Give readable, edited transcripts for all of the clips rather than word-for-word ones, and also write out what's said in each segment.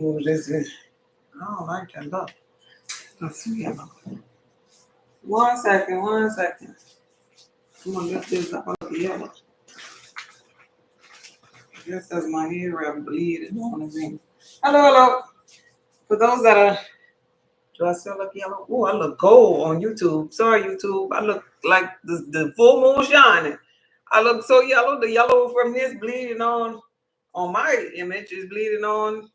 Move this in. I don't like that. Look. Let's see. One second, 1 second. I'm gonna lift this up with the yellow. Just as my hair wrap bleeding on me. Hello, hello. For those that are, do I still look yellow? Oh, I look gold on YouTube. Sorry, YouTube. I look like the full moon shining. I look so yellow. The yellow from this bleeding on my image is bleeding on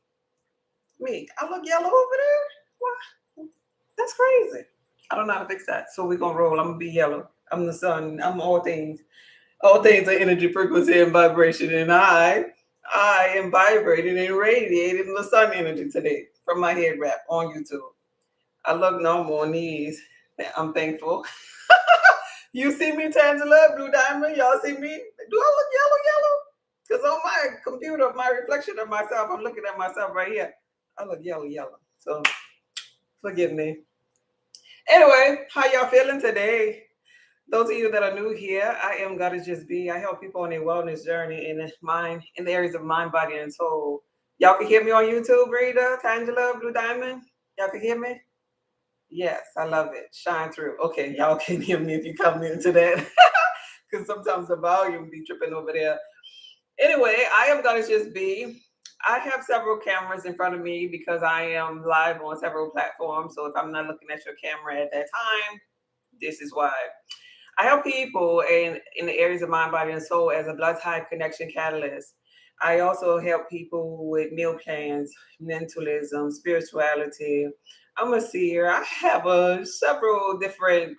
me. I look yellow over there. What? That's crazy. I don't know how to fix that. So we're gonna roll. I'm gonna be yellow. I'm the sun. I'm all things. All things are energy, frequency, and vibration. And I am vibrating and radiating the sun energy today from my head wrap on YouTube. I look normal on these. I'm thankful. You see me, Tangela, Blue Diamond? Y'all see me? Do I look yellow? Because on my computer, my reflection of myself, I'm looking at myself right here. I look yellow. So forgive me. Anyway, how y'all feeling today? Those of you that are new here, I am Goddess Just Be. I help people on their wellness journey in the areas of mind, body, and soul. Y'all can hear me on YouTube, Rita, Tangela, Blue Diamond. Y'all can hear me? Yes, I love it. Shine through. Okay, y'all can hear me if you come into that. Because sometimes the volume be tripping over there. Anyway, I am Goddess Just Be. I have several cameras in front of me because I am live on several platforms. So if I'm not looking at your camera at that time, this is why. I help people in the areas of mind, body, and soul as a blood type connection catalyst. I also help people with meal plans, mentalism, spirituality. I'm a seer. I have several different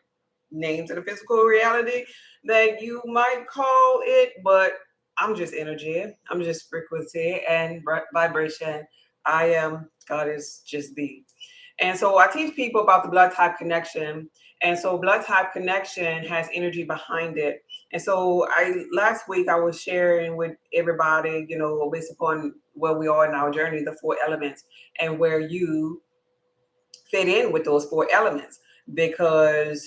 names of the physical reality that you might call it, but I'm just energy. I'm just frequency and vibration. I am Goddess Just Be. And so I teach people about the blood type connection. And so blood type connection has energy behind it. And so last week I was sharing with everybody, based upon where we are in our journey, the 4 elements and where you fit in with those 4 elements. Because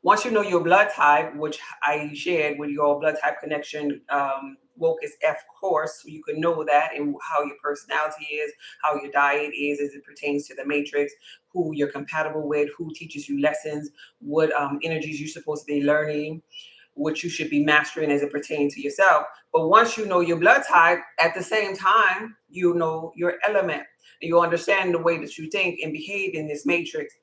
once you know your blood type, which I shared with your blood type connection, woke is F course, so you can know that and how your personality is, how your diet is as it pertains to the matrix, who you're compatible with, who teaches you lessons, what energies you're supposed to be learning, what you should be mastering as it pertains to yourself. But once you know your blood type, at the same time, you know your element. And you understand the way that you think and behave in this matrix.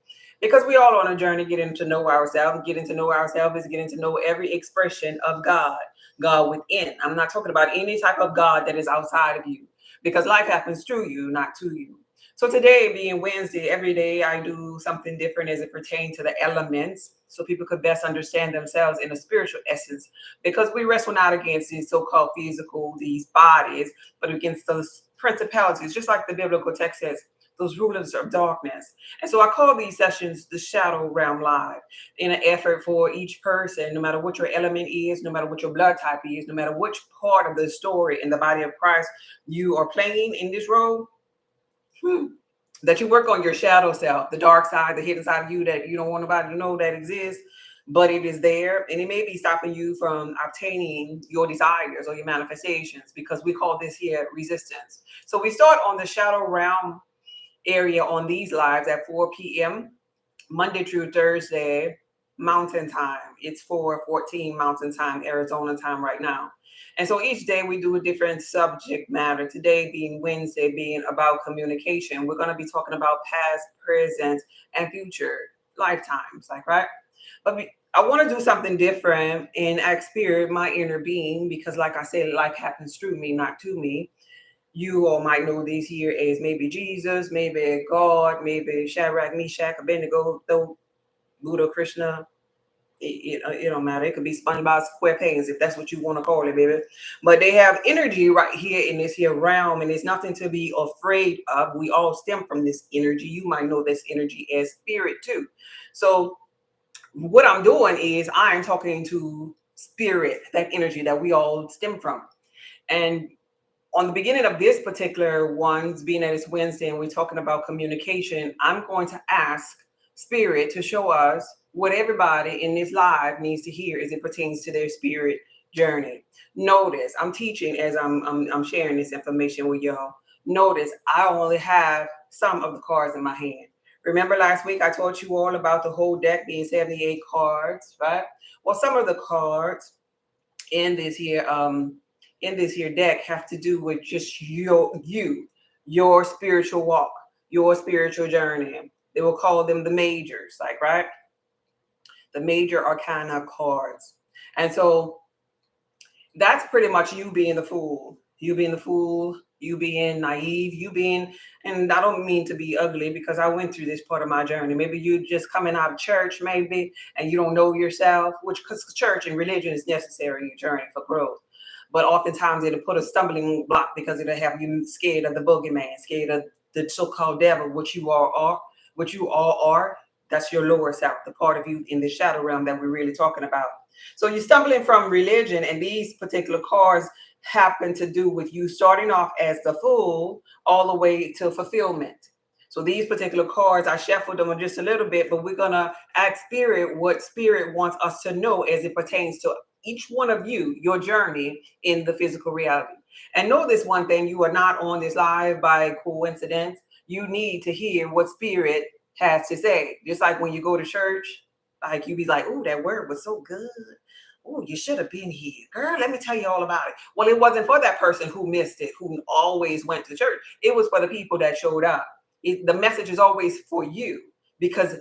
Because we all on a journey getting to know ourselves. Getting to know ourselves is getting to know every expression of God within. I'm not talking about any type of God that is outside of you, because life happens through you, not to you. So today being Wednesday, every day I do something different as it pertains to the elements, so people could best understand themselves in a spiritual essence, because we wrestle not against these so-called physical, these bodies, but against those principalities, just like the biblical text says, those rulers of darkness. And so I call these sessions the Shadow Realm Live, in an effort for each person, no matter what your element is, no matter what your blood type is, no matter which part of the story in the body of Christ you are playing in this role, that you work on your shadow self, the dark side, the hidden side of you that you don't want nobody to know that exists, but it is there. And it may be stopping you from obtaining your desires or your manifestations, because we call this here resistance. So we start on the shadow realm area on these lives at 4 p.m. Monday through Thursday, Mountain Time. It's 4:14 Mountain Time, Arizona time right now. And so each day we do a different subject matter. Today being Wednesday, being about communication. We're going to be talking about past, present, and future lifetimes, right? But I want to do something different and ask spirit, my inner being, because like I said, life happens through me, not to me. You all might know these here as maybe Jesus, maybe God, maybe Shadrach, Meshach, Abednego, though Buddha, Krishna. It don't matter. It could be SpongeBob SquarePants if that's what you want to call it, baby. But they have energy right here in this here realm, and it's nothing to be afraid of. We all stem from this energy. You might know this energy as spirit too. So what I'm doing is I'm talking to spirit, that energy that we all stem from. And on the beginning of this particular one, being that it's Wednesday and we're talking about communication, I'm going to ask spirit to show us what everybody in this live needs to hear as it pertains to their spirit journey. Notice I'm teaching as I'm sharing this information with y'all. notice I only have some of the cards in my hand. Remember last week I taught you all about the whole deck being 78 cards, right? Well, some of the cards in this here deck have to do with just your spiritual walk, your spiritual journey. They will call them the majors, like, right? The major arcana cards. And so that's pretty much you being the fool. You being the fool, you being naive, you being, and I don't mean to be ugly because I went through this part of my journey. Maybe you just coming out of church, maybe, and you don't know yourself, which because church and religion is necessary in your journey for growth. But oftentimes it'll put a stumbling block because it'll have you scared of the boogeyman, scared of the so-called devil, which you all are, which you all are. That's your lower self, the part of you in the shadow realm that we're really talking about. So you're stumbling from religion, and these particular cards happen to do with you starting off as the fool all the way to fulfillment. So these particular cards, I shuffled them just a little bit, but we're going to ask Spirit what Spirit wants us to know as it pertains to each one of you, your journey in the physical reality. And know this one thing, you are not on this live by coincidence. You need to hear what Spirit has to say. Just like when you go to church, like you be like, oh, that word was so good. Oh, you should have been here. Girl, let me tell you all about it. Well, it wasn't for that person who missed it, who always went to church. It was for the people that showed up. The message is always for you, because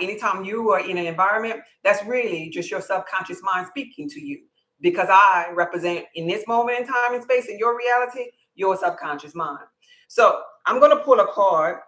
anytime you are in an environment, that's really just your subconscious mind speaking to you, because I represent in this moment in time and space in your reality, your subconscious mind. So I'm going to pull a card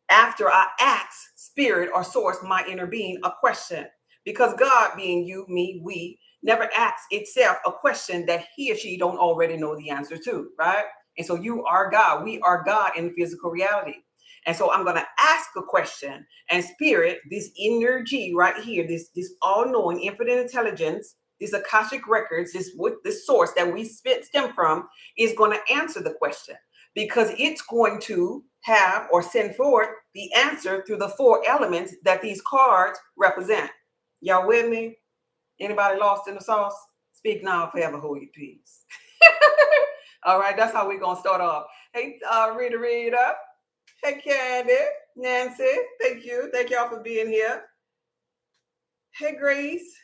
after I ask Spirit or Source, my inner being, a question. Because God, being you, me, we, never asks itself a question that he or she don't already know the answer to, right? And so you are God. We are God in physical reality. And so I'm going to ask a question, and Spirit, this energy right here, this all-knowing infinite intelligence, this Akashic records, this source that we stem from, is going to answer the question, because it's going to have or send forth the answer through the four elements that these cards represent. Y'all with me? Anybody lost in the sauce? Speak now, forever hold your peace. All right, that's how we're going to start off. Hey, Rita. Hey, Candy, Nancy, thank you. Thank y'all for being here. Hey, Grace,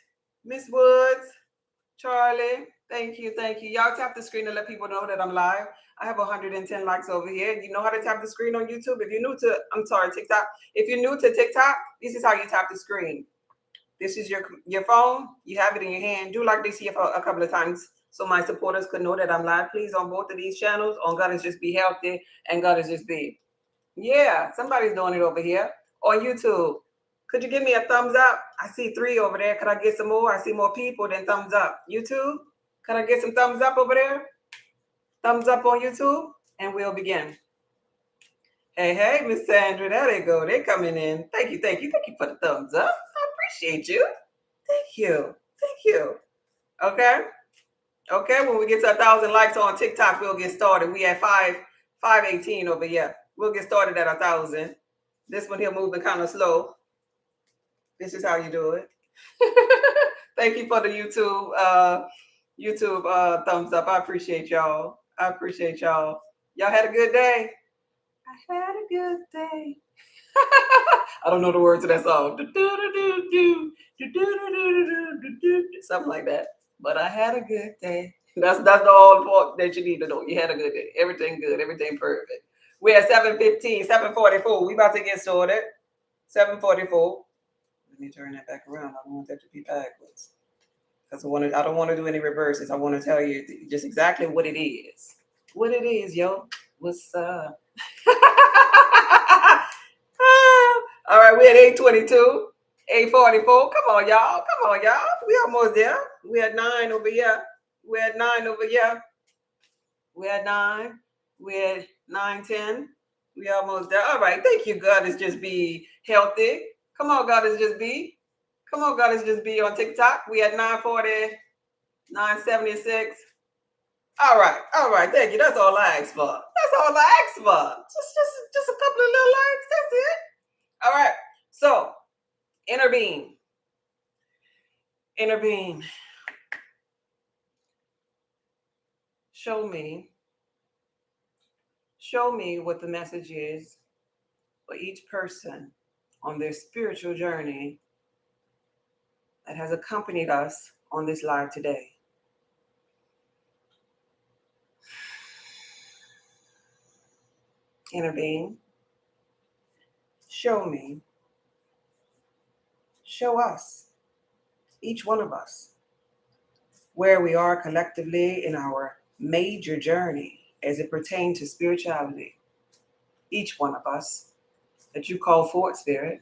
Miss Woods, Charlie, thank you. Y'all tap the screen to let people know that I'm live. I have 110 likes over here. You know how to tap the screen on YouTube? If you're new to, TikTok. If you're new to TikTok, this is how you tap the screen. This is your phone. You have it in your hand. Do like this here for a couple of times so my supporters could know that I'm live. Please, on both of these channels, on God is Just Be Healthy and God is Just Be. Yeah, somebody's doing it over here on YouTube. Could you give me a thumbs up? I see 3 over there. Could I get some more? I see more people than thumbs up. YouTube, could I get some thumbs up over there? Thumbs up on YouTube, and we'll begin. Hey, Miss Sandra, there they go. They're coming in. Thank you for the thumbs up. I appreciate you. Thank you. Okay, when we get to 1,000 likes on TikTok, we'll get started. We at 518 over here. We'll get started at 1,000. This one here moving kind of slow. This is how you do it. Thank you for the YouTube thumbs up. I appreciate y'all. Y'all had a good day. I had a good day. I don't know the words of that song. Something like that. But I had a good day. That's the all part that you need to know. You had a good day. Everything good. Everything perfect. We're at 7:15, 7:44. We about to get started. 7:44. Let me turn that back around. I don't want that to be backwards, because I don't want to do any reverses. I want to tell you just exactly what it is. What it is, yo. What's up? All right, we're at 8:22, 8:44. Come on, y'all. We almost there. We had 9 over here. We had 9. We had 9:10. We almost there. All right. Thank you, God is Just Be Healthy. Come on, God is Just Be. On TikTok. We had 9:40, 9:76. All right. Thank you. That's all I asked for. Just a couple of little likes. That's it. All right. So, inner being. Show show me what the message is for each person on their spiritual journey that has accompanied us on this live today. Inner being, show me, show us, each one of us, where we are collectively in our major journey as it pertains to spirituality. Each one of us that you call forth, Spirit.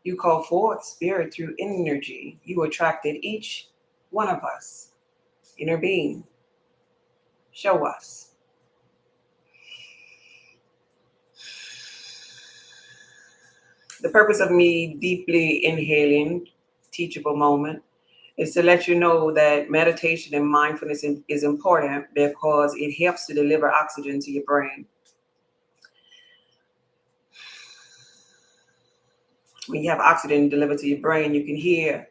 You call forth, Spirit, through energy. You attracted each one of us. Inner being, show us. The purpose of me deeply inhaling teachable moment is to let you know that meditation and mindfulness is important because it helps to deliver oxygen to your brain. When you have oxygen delivered to your brain, you can hear.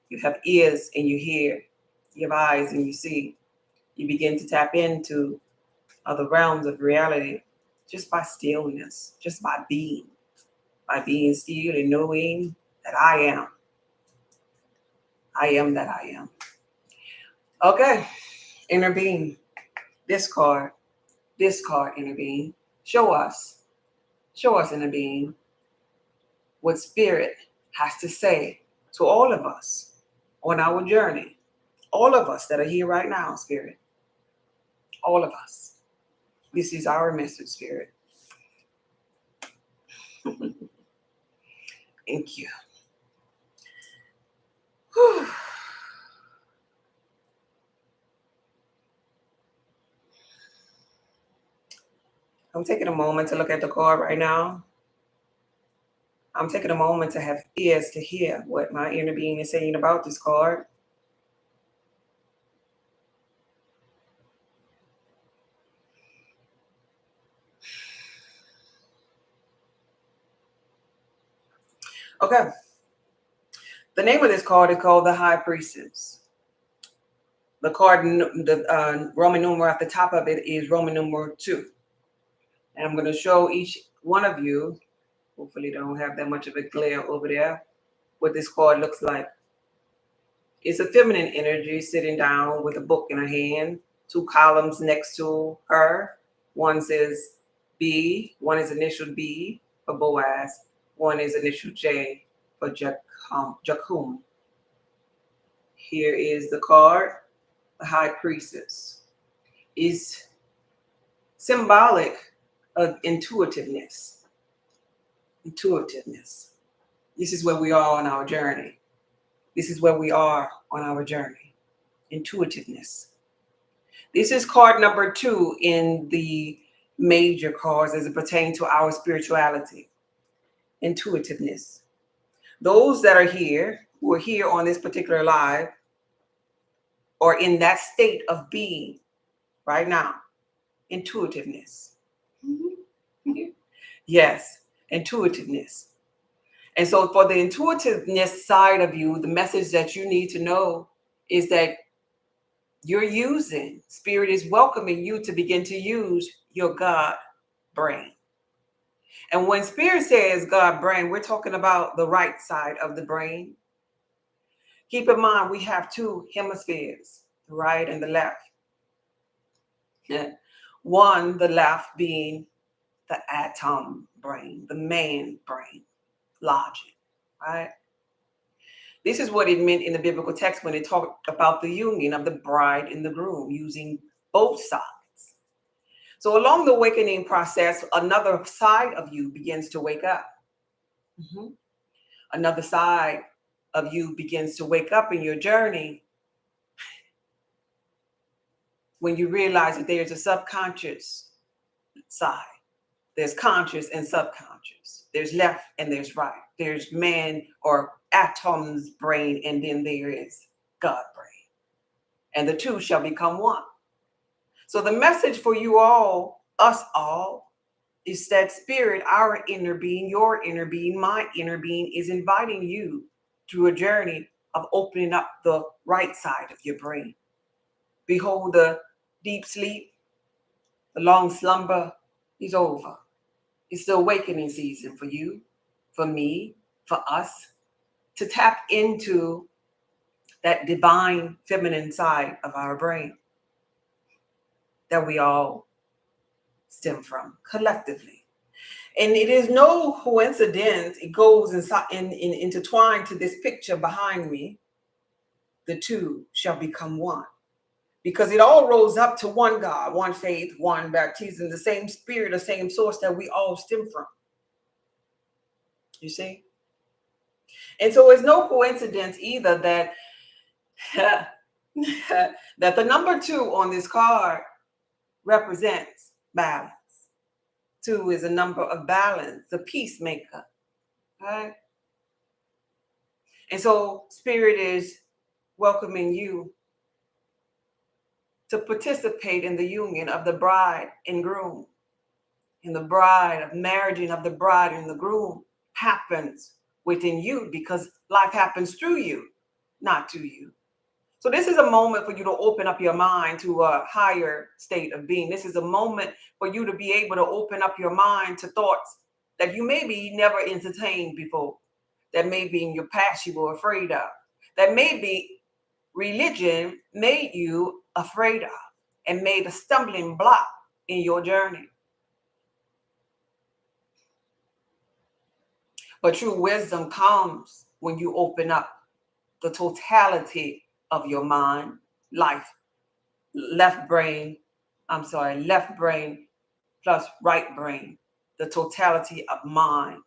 You have ears and you hear. You have eyes and you see. You begin to tap into other realms of reality just by stillness, just by being still and knowing that I am. I am that I am. Okay, inner being. This card, inner being. Show us, inner being, what Spirit has to say to all of us on our journey. All of us that are here right now, Spirit. All of us. This is our message, Spirit. Thank you. Whew. I'm taking a moment to look at the card right now. I'm taking a moment to have ears to hear what my inner being is saying about this card. Okay. The name of this card is called the High Priestess. The card, the Roman numeral at the top of it is Roman numeral 2. And I'm going to show each one of you, hopefully don't have that much of a glare over there, what this card looks like. It's a feminine energy sitting down with a book in her hand, 2 columns next to her. One says B, one is initial B for Boaz, one is initial J for Jacum. Here is the card. The High Priestess is symbolic of intuitiveness. Intuitiveness. This is where we are on our journey. This is where we are on our journey. Intuitiveness. This is card number 2 in the major cards as it pertains to our spirituality. Intuitiveness. Those that are here, who are here on this particular live, are in that state of being right now. Intuitiveness. Yes, intuitiveness. And so for the intuitiveness side of you, the message that you need to know is that Spirit is welcoming you to begin to use your God brain. And when Spirit says God brain, we're talking about the right side of the brain. Keep in mind, we have 2 hemispheres, the right and the left. One, the left being the atom brain, the man brain, logic, right? This is what it meant in the biblical text when it talked about the union of the bride and the groom, using both sides. So along the awakening process, another side of you begins to wake up. Another side of you begins to wake up in your journey when you realize that there's a subconscious side. There's conscious and subconscious. There's left and there's right. There's man or atom's brain, and then there is God brain. And the 2 shall become one. So the message for you all, us all, is that Spirit, our inner being, your inner being, my inner being, is inviting you through a journey of opening up the right side of your brain. Behold the deep sleep, the long slumber, He's over. It's the awakening season for you, for me, for us, to tap into that divine feminine side of our brain that we all stem from collectively. And it is no coincidence, it goes intertwined to this picture behind me. The two shall become one. Because it all rose up to one God, one faith, one baptism, the same spirit, the same source that we all stem from. You see? And so it's no coincidence either that that the number 2 on this card represents balance. 2 is a number of balance, the peacemaker. Right? And so Spirit is welcoming you to participate in the union of the bride and groom. And the bride, of marrying of the bride and the groom happens within you because life happens through you, not to you. So this is a moment for you to open up your mind to a higher state of being. This is a moment for you to be able to open up your mind to thoughts that you maybe never entertained before, that maybe in your past you were afraid of, that maybe religion made you afraid of and made a stumbling block in your journey. But true wisdom comes when you open up the totality of your mind, life, left brain plus right brain, the totality of mind,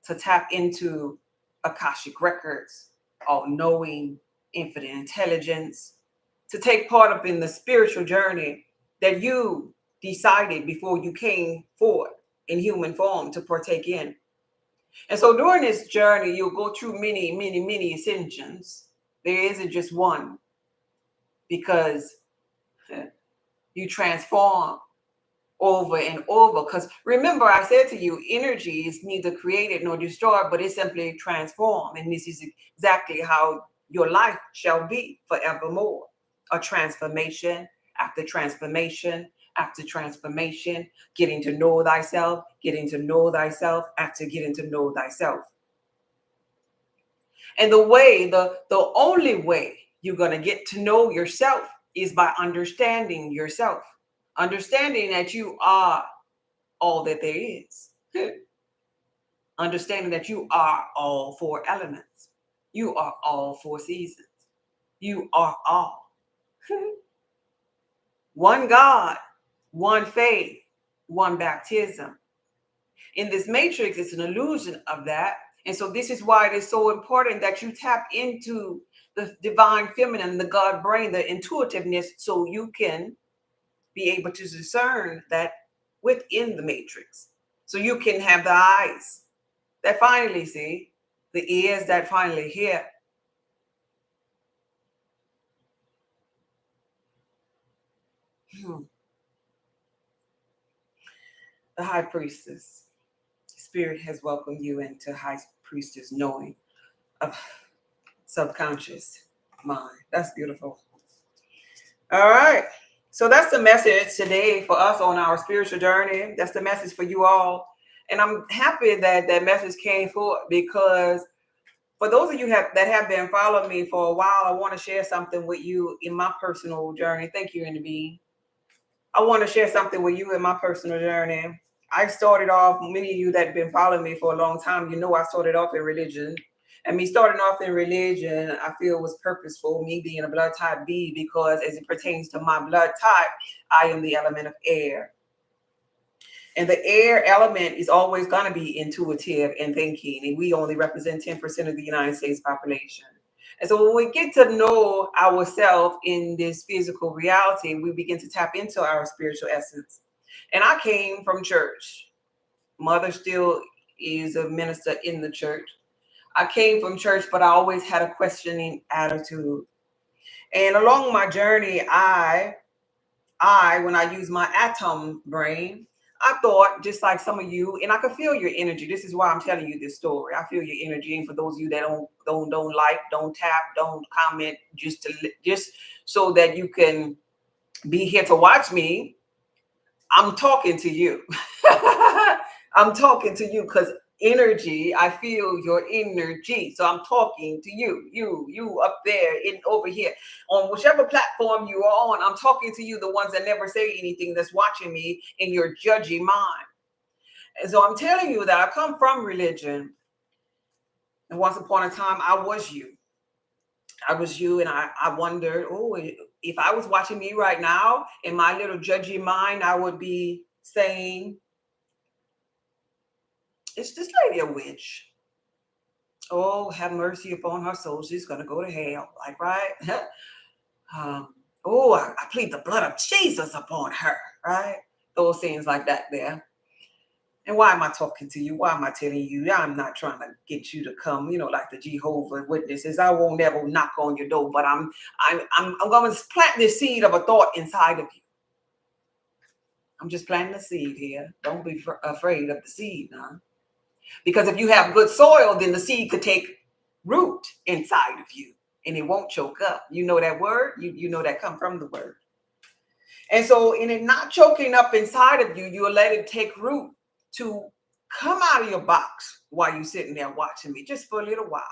to tap into Akashic records, all knowing, infinite intelligence, to take part up in the spiritual journey that you decided before you came forward in human form to partake in. And so during this journey, you'll go through many ascensions. There isn't just one, because you transform over and over. Because remember, I said to you, energy is neither created nor destroyed, but it's simply transformed. And this is exactly how your life shall be forevermore. A transformation after transformation after transformation, getting to know thyself, getting to know thyself after getting to know thyself. And the only way you're going to get to know yourself is by understanding yourself, understanding that you are all that there is, understanding that you are all 4 elements, you are all 4 seasons, you are all. One God, one faith, one baptism. In this matrix, it's an illusion of that. And so this is why it is so important that you tap into the divine feminine, the God brain, the intuitiveness, so you can be able to discern that within the matrix. So you can have the eyes that finally see, the ears that finally hear. The high priestess. Spirit has welcomed you into high priestess knowing of subconscious mind. That's beautiful. All right. So that's the message today for us on our spiritual journey. That's the message for you all. And I'm happy that that message came forth, because for those of you that have been following me for a while, I want to share something with you in my personal journey. Thank you, NB. I want to share something with you in my personal journey. I started off, many of you that have been following me for a long time, you know I started off in religion. And me starting off in religion, I feel was purposeful, me being a blood type B, because as it pertains to my blood type, I am the element of air. And the air element is always going to be intuitive and thinking. And we only represent 10% of the United States population. And so when we get to know ourselves in this physical reality, we begin to tap into our spiritual essence. And I came from church. Mother still is a minister in the church. I came from church, but I always had a questioning attitude. And along my journey, when I use my atom brain, I thought, just like some of you, and I could feel your energy. This is why I'm telling you this story. I feel your energy. And for those of you that don't like, don't tap, don't comment, just so that you can be here to watch me, I'm talking to you. I'm talking to you because energy, I feel your energy. So I'm talking to you up there in over here on whichever platform you are on. I'm talking to you, the ones that never say anything, that's watching me in your judgy mind. And so I'm telling you that I come from religion. And once upon a time, I was you. I was you, and I wondered, oh, if I was watching me right now, in my little judgy mind, I would be saying, is this lady a witch? Oh, have mercy upon her soul. She's going to go to hell. Like, right? Oh, I plead the blood of Jesus upon her. Right? Those things like that there. And why am I talking to you? Why am I telling you? I'm not trying to get you to come, like the Jehovah's Witnesses. I won't ever knock on your door, but I'm going to plant this seed of a thought inside of you. I'm just planting a seed here. Don't be afraid of the seed, now. Because if you have good soil, then the seed could take root inside of you and it won't choke up. You know that word? You know that come from the word. And so in it not choking up inside of you, you'll let it take root to come out of your box while you're sitting there watching me, just for a little while.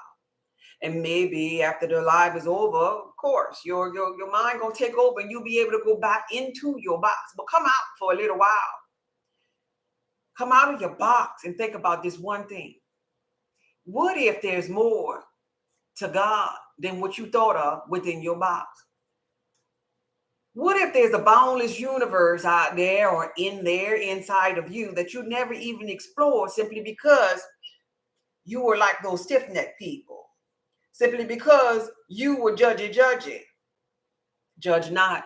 And maybe after the live is over, of course, your mind gonna take over and you'll be able to go back into your box. But come out for a little while. Come out of your box and think about this one thing. What if there's more to God than what you thought of within your box? What if there's a boundless universe out there or in there inside of you that you never even explored, simply because you were like those stiff-necked people, simply because you were judgy. Judge not,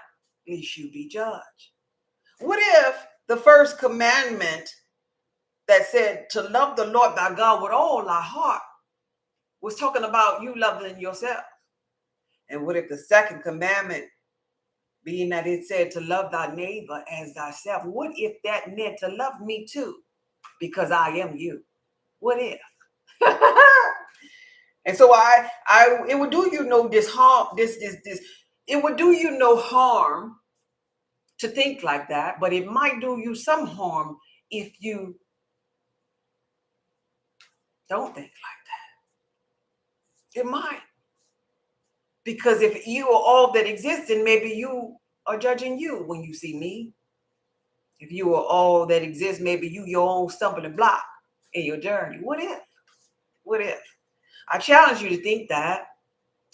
lest you be judged. What if the first commandment that said to love the Lord thy God with all thy heart was talking about you loving yourself? And what if the second commandment, being that it said to love thy neighbor as thyself, what if that meant to love me too, because I am you? What if? And so it would do you no it would do you no harm to think like that, but it might do you some harm if you don't think like that. It might. Because if you are all that exists, then maybe you are judging you when you see me. If you are all that exists, maybe you your own stumbling block in your journey. What if? What if? I challenge you to think that.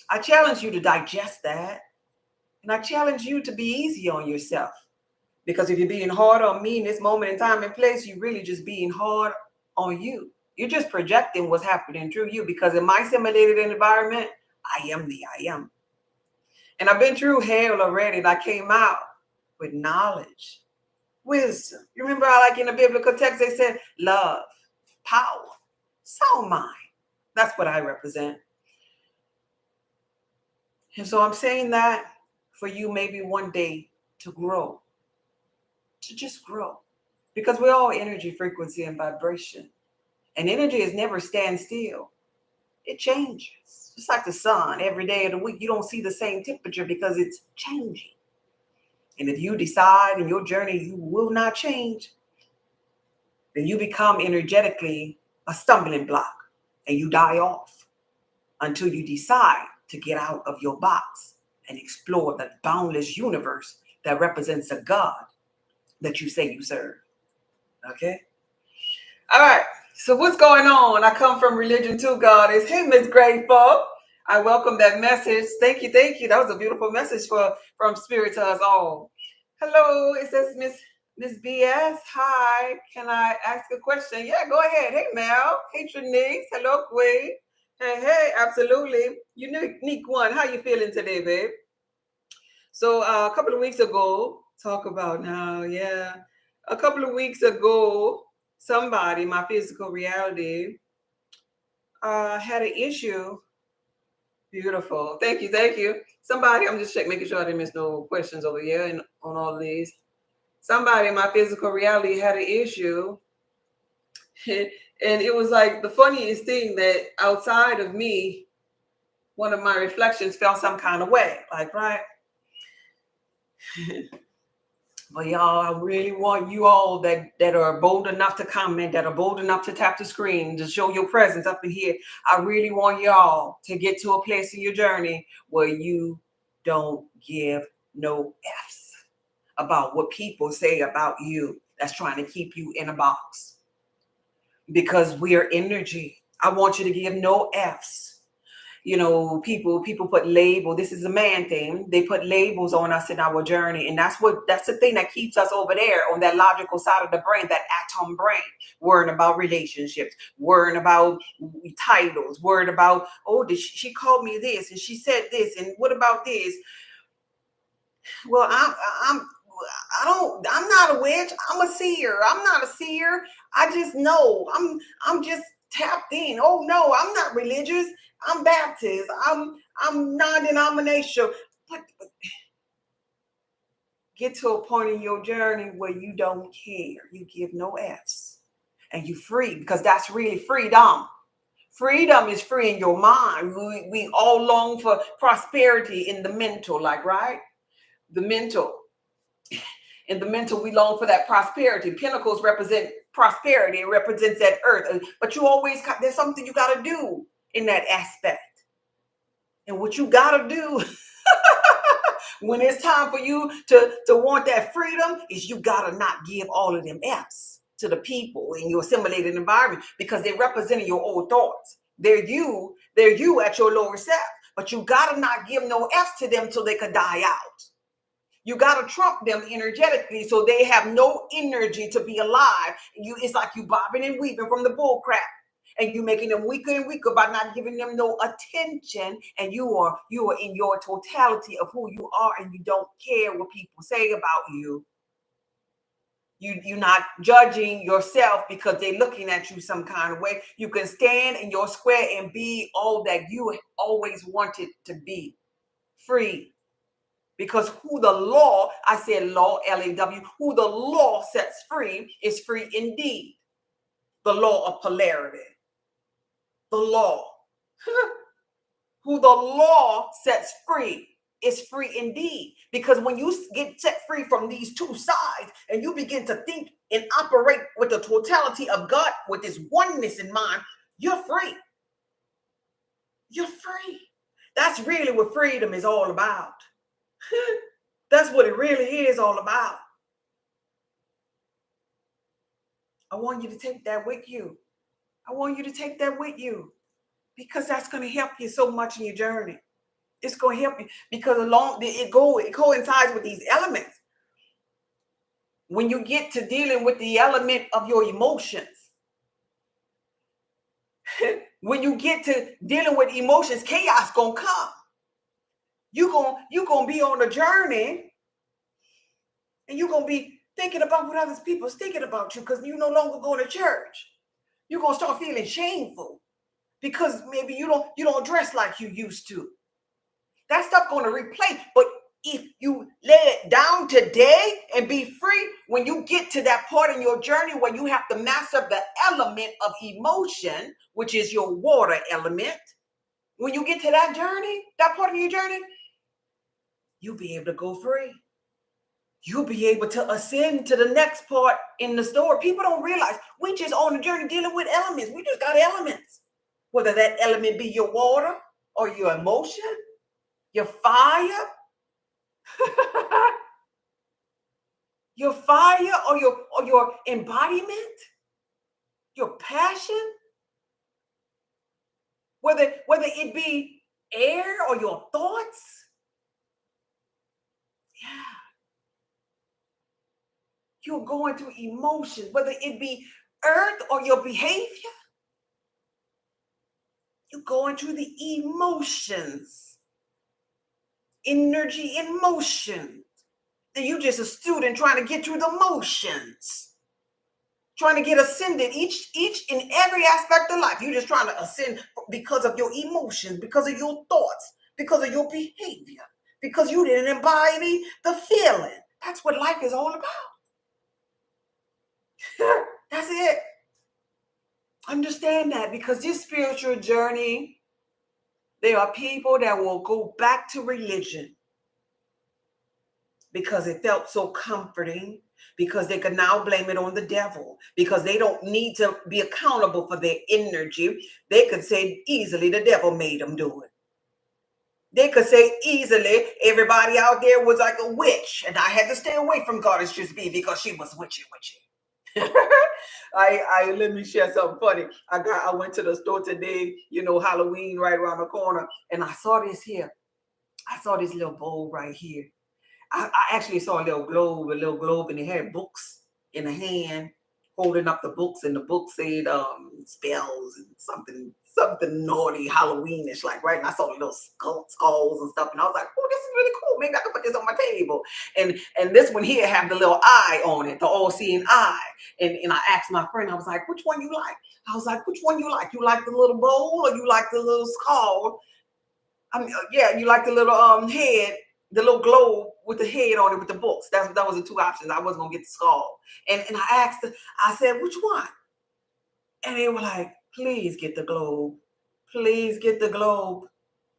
I challenge you to digest that. And I challenge you to be easy on yourself. Because if you're being hard on me in this moment in time and place, you're really just being hard on you. You're just projecting what's happening through you. Because in my simulated environment, I am the I am. And I've been through hell already, and I came out with knowledge, wisdom. You remember how, like in the biblical text, they said love, power, sound mind. That's what I represent. And so I'm saying that for you maybe one day to grow, to just grow. Because we're all energy, frequency, and vibration. And energy is never stand still. It changes. Just like the sun, every day of the week, you don't see the same temperature because it's changing. And if you decide in your journey you will not change, then you become energetically a stumbling block and you die off until you decide to get out of your box and explore the boundless universe that represents a God that you say you serve. Okay? All right. So what's going on? I come from religion to Goddess. Hey, Miss Grateful. I welcome that message. Thank you. Thank you. That was a beautiful message from Spirit to us all. Hello. It says Miss BS. Hi. Can I ask a question? Yeah, go ahead. Hey, Mel. Hey, Trinice. Hello, Queen. Hey, absolutely. Unique one. How you feeling today, babe? So a couple of weeks ago, a couple of weeks ago, somebody, my physical reality, had an issue. Beautiful. Thank you. Somebody, I'm just making sure I didn't miss no questions over here and on all of these. Somebody in my physical reality had an issue. And it was like the funniest thing that outside of me, one of my reflections felt some kind of way. Like, right? But y'all, I really want you all that are bold enough to comment, that are bold enough to tap the screen, to show your presence up in here. I really want y'all to get to a place in your journey where you don't give no F's about what people say about you that's trying to keep you in a box. Because we are energy. I want you to give no F's. You know, people put label. This is a man thing. They put labels on us in our journey, and that's the thing that keeps us over there on that logical side of the brain, that atom brain, worrying about relationships, worrying about titles, worrying about, oh, she called me this and she said this, and what about this? Well, I'm not a witch. I'm a seer. I'm not a seer. I just know. I'm just tapped in. Oh no, I'm not religious. I'm Baptist. I'm non-denominational. But get to a point in your journey where you don't care. You give no F's. And you free, because that's really freedom. Freedom is free in your mind. We all long for prosperity in the mental, like, right? The mental. In the mental, we long for that prosperity. Pentacles represent prosperity. It represents that earth. But you always got, there's something you got to do in that aspect. And what you got to do when it's time for you to want that freedom is you got to not give all of them F's to the people in your assimilated environment, because they're representing your old thoughts. They're you at your lower self. But you got to not give no F's to them till they could die out. You got to trump them energetically so they have no energy to be alive. It's like you bobbing and weaving from the bull crap, and you making them weaker and weaker by not giving them no attention. And you are in your totality of who you are, and you don't care what people say about you. You're not judging yourself because they're looking at you some kind of way. You can stand in your square and be all that you always wanted to be. Free. Because who the law, I said law, L-A-W, who the law sets free is free indeed. The law of polarity. The law. Who the law sets free is free indeed. Because when you get set free from these two sides and you begin to think and operate with the totality of God, with this oneness in mind, you're free. You're free. That's really what freedom is all about. That's what it really is all about. I want you to take that with you. I want you to take that with you, because that's going to help you so much in your journey. It's going to help you because it coincides with these elements. When you get to dealing with the element of your emotions, when you get to dealing with emotions, chaos going to come. You're going to be on a journey, and you're going to be thinking about what other people's thinking about you, because you no longer going to church. You're going to start feeling shameful because maybe you don't dress like you used to. That stuff going to replay. But if you lay it down today and be free, when you get to that part in your journey where you have to master the element of emotion, which is your water element, when you get to that journey, that part of your journey, you'll be able to go free. You'll be able to ascend to the next part in the story. People don't realize we just on the journey dealing with elements. We just got elements. Whether that element be your water or your emotion, your fire, your fire or your embodiment, your passion, whether it be air or your thoughts. Yeah. You're going through emotions, whether it be earth or your behavior. You're going through the emotions, energy in motion. And you just a student trying to get through the motions, trying to get ascended each in every aspect of life. You're just trying to ascend because of your emotions, because of your thoughts, because of your behavior, because you didn't embody the feeling. That's what life is all about. That's it. Understand that, because this spiritual journey, there are people that will go back to religion. because it felt so comforting, because they could now blame it on the devil, because they don't need to be accountable for their energy. They could say easily the devil made them do it. They could say easily everybody out there was like a witch, and I had to stay away from Goddess Just Be because she was witchy. I let me share something funny. I went to the store today, Halloween right around the corner, and I saw this here. I saw this little bowl right here. I actually saw a little globe, and it had books in the hand, holding up the books, and the book said spells and something naughty, Halloweenish, like, right. And I saw little skulls and stuff, and I was like, oh, this is really cool. Maybe I can put this on my table. And this one here have the little eye on it, the all-seeing eye. And I asked my friend, I was like, which one you like? I was like, which one you like? You like the little bowl or you like the little skull? I mean, yeah, you like the little head, the little globe with the head on it with the books. That was the two options. I wasn't gonna get the skull. And I asked, I said, which one? And they were like, please get the globe. Please get the globe.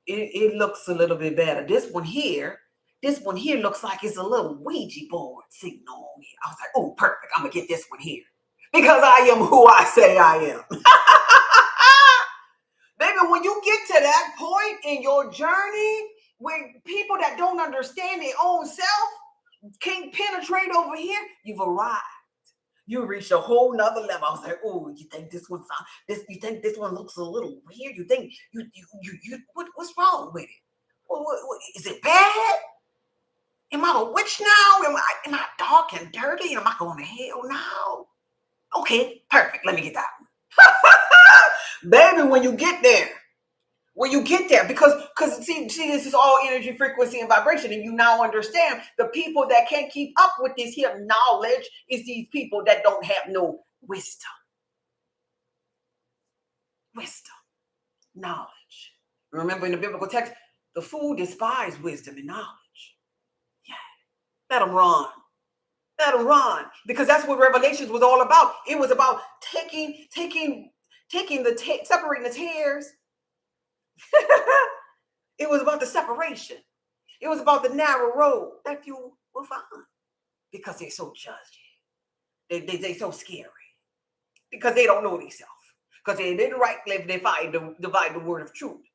It looks a little bit better. This one here looks like it's a little Ouija board sitting on it. I was like, oh, perfect. I'm gonna get this one here. Because I am who I say I am. Baby, when you get to that point in your journey where people that don't understand their own self can't penetrate over here, you've arrived. You reached a whole nother level. I was like, oh, you think this one you think this one looks a little weird? You think what's wrong with it? What, is it bad? Am I a witch now? Am I dark and dirty? Am I going to hell now? Okay, perfect. Let me get that one. Baby, when you get there, because see, this is all energy, frequency, and vibration, and you now understand the people that can't keep up with this here knowledge is these people that don't have no wisdom, knowledge. Remember in the biblical text, the fool despised wisdom and knowledge. Yeah, let them run. Because that's what Revelations was all about. It was about separating the tares. It was about the separation. It was about the narrow road that you will find, because they're so judgy. They so scary, because they don't know themselves, because they didn't rightly divide the word of truth,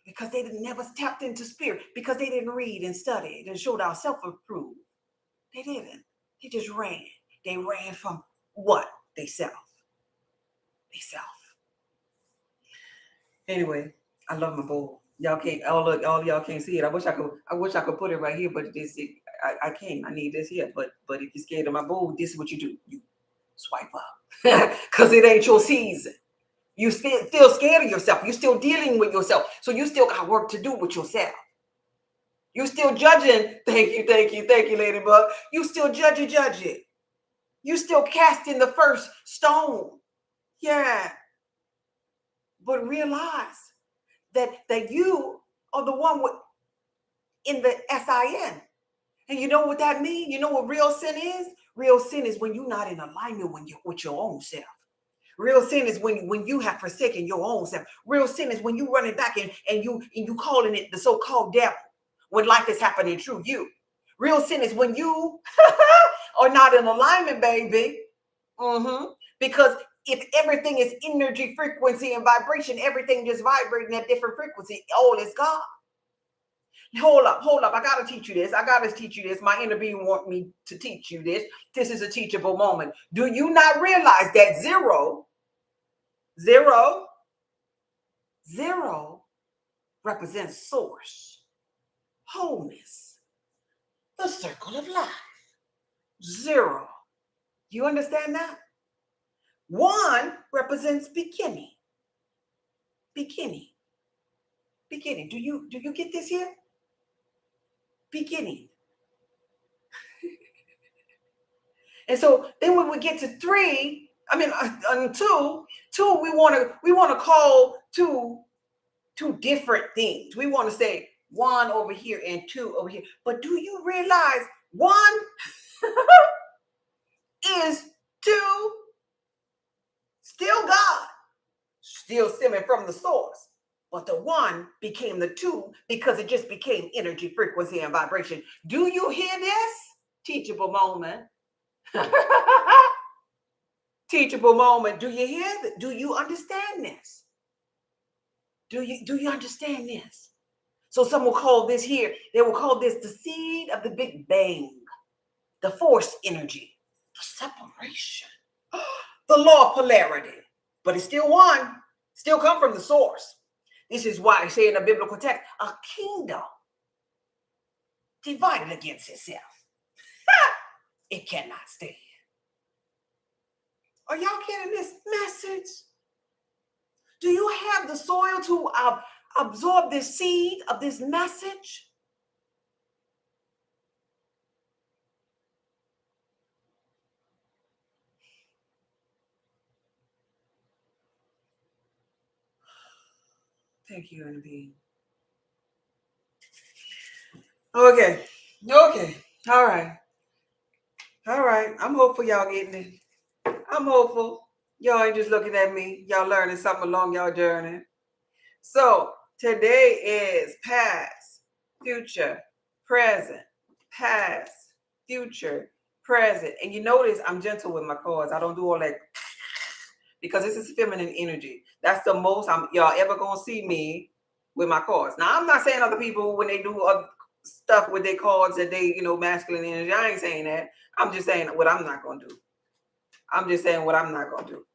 because they never tapped into spirit, because they didn't read and study and showed our self-approved. They didn't. They just ran. They ran from what? They self. Anyway, I love my bowl. Y'all can't all y'all can't see it. I wish I could put it right here, but I can't. I need this here. But if you're scared of my bowl, this is what you do. You swipe up. Cause it ain't your season. You still scared of yourself. You're still dealing with yourself. So you still got work to do with yourself. You still judging. Thank you, Ladybug. You still judging. You still casting the first stone. Yeah. But realize that you are the one in the SIN. And you know what that means? You know what real sin is? Real sin is when you're not in alignment with your own self. Real sin is when you have forsaken your own self. Real sin is when you running back and you calling it the so-called devil when life is happening through you. Real sin is when you are not in alignment, baby. Because if everything is energy, frequency, and vibration, everything just vibrating at different frequency, all is God. Hold up. I got to teach you this. My inner being want me to teach you this. This is a teachable moment. Do you not realize that zero represents source, wholeness, the circle of life? Zero. You understand that? One represents beginning. Do you get this here? Beginning. And so then when we get to two, we want to call two different things. We want to say one over here and two over here. But do you realize one is two, still God, still stemming from the source, but the one became the two because it just became energy, frequency, and vibration. Do you hear this? Teachable moment. Teachable moment. Do you hear that? Do you understand this? Do you understand this? So some will call this here, they will call this the seed of the Big Bang, the force energy, the separation, the law of polarity. But it's still one, still come from the source. This is why I say in the biblical text, a kingdom divided against itself, it cannot stand. Are y'all getting this message? Do you have the soil to absorb this seed of this message? Thank you, NB. Okay. All right. I'm hopeful y'all getting it. I'm hopeful. Y'all ain't just looking at me. Y'all learning something along y'all journey. So today is past, future, present, past, future, present. And you notice I'm gentle with my cards. I don't do all that because this is feminine energy. That's the most y'all ever gonna see me with my cards. Now I'm not saying other people when they do other stuff with their cards that they, masculine energy. I ain't saying that. I'm just saying what I'm not gonna do. I'm just saying what I'm not gonna do.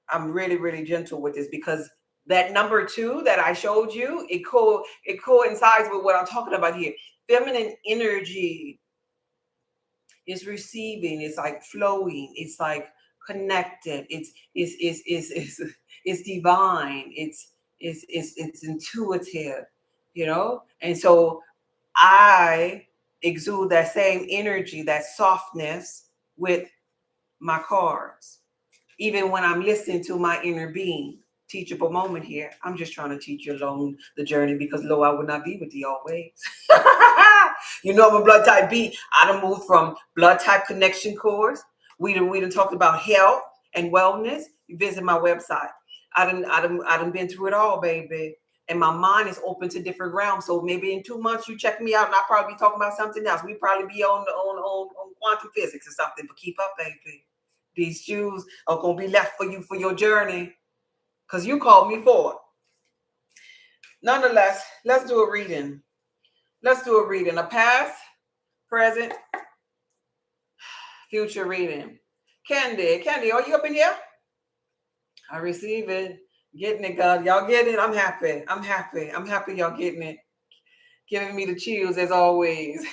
I'm really, really gentle with this because that number 2 that I showed you, it coincides with what I'm talking about here. Feminine energy is receiving, it's like flowing, it's like connected, it's divine, it's intuitive, and so I exude that same energy, that softness with my cards. Even when I'm listening to my inner being. Teachable moment here. I'm just trying to teach you along the journey because, lo, I would not be with thee always. I'm a blood type B. I done moved from blood type connection course. We done talked about health and wellness. You visit my website. I done been through it all, baby. And my mind is open to different realms. So maybe in 2 months you check me out and I'll probably be talking about something else. We probably be on quantum physics or something. But keep up, baby. These shoes are going to be left for you for your journey because you called me for it. Nonetheless, let's do a reading. A past, present, future reading. Candy, are you up in here? I receive it. Getting it, God. Y'all getting it? I'm happy. I'm happy y'all getting it. Giving me the chills as always.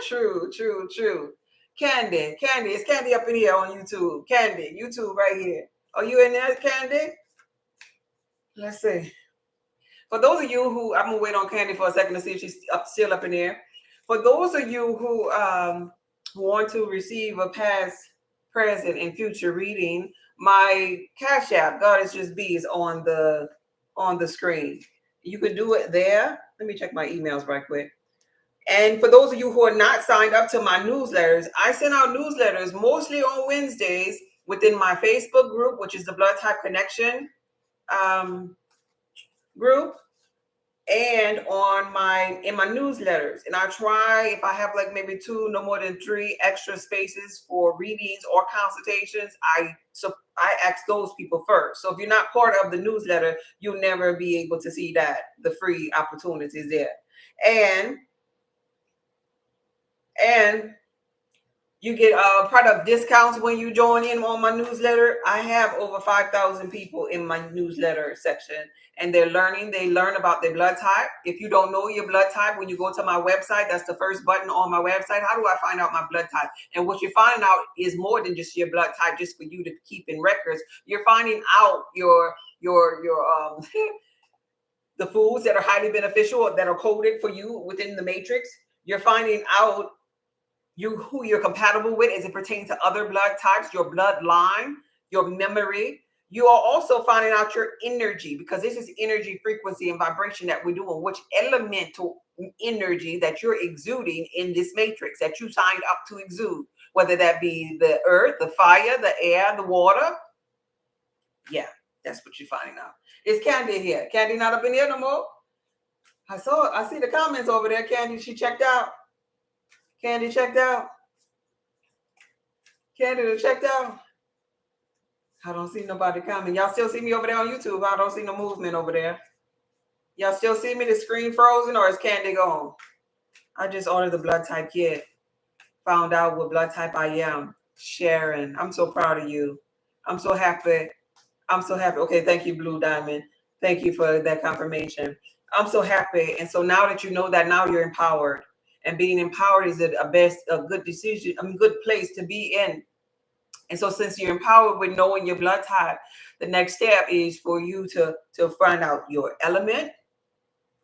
True. Candy. Is Candy up in here on YouTube? Candy, YouTube right here. Are you in there, Candy? Let's see. For those of you who, I'm going to wait on Candy for a second to see if she's still up in there. For those of you who want to receive a past, present, and future reading, my Cash App, God is Just B, is on the screen. You can do it there. Let me check my emails right quick. And for those of you who are not signed up to my newsletters, I send out newsletters mostly on Wednesdays within my Facebook group, which is the Blood Type Connection group, and in my newsletters. And I try, if I have like maybe 2, no more than 3 extra spaces for readings or consultations, I ask those people first. So if you're not part of the newsletter, you'll never be able to see that the free opportunities there. And you get product discounts when you join in on my newsletter. I have over 5,000 people in my newsletter section, and they're learning. They learn about their blood type. If you don't know your blood type, when you go to my website, that's the first button on my website. How do I find out my blood type? And what you're finding out is more than just your blood type, just for you to keep in records. You're finding out your the foods that are highly beneficial, that are coded for you within the matrix. You're finding out who you're compatible with as it pertains to other blood types, your bloodline, your memory. You are also finding out your energy, because this is energy, frequency, and vibration that we're doing, which elemental energy that you're exuding in this matrix that you signed up to exude, whether that be the earth, the fire, the air, the water. Yeah. That's what you're finding out. Is Candy here? Candy not up in here no more? I see the comments over there. Candy, she checked out. Candy checked out. Candy checked out. I don't see nobody coming. Y'all still see me over there on YouTube? I don't see no movement over there. Y'all still see me? The screen frozen, or is Candy gone? I just ordered the blood type kit. Found out what blood type I am. Sharon, I'm so proud of you. I'm so happy. I'm so happy. Okay, thank you, Blue Diamond. Thank you for that confirmation. I'm so happy. And so now that you know that, now you're empowered. And being empowered is a good decision, good place to be in. And so since you're empowered with knowing your blood type, the next step is for you to find out your element.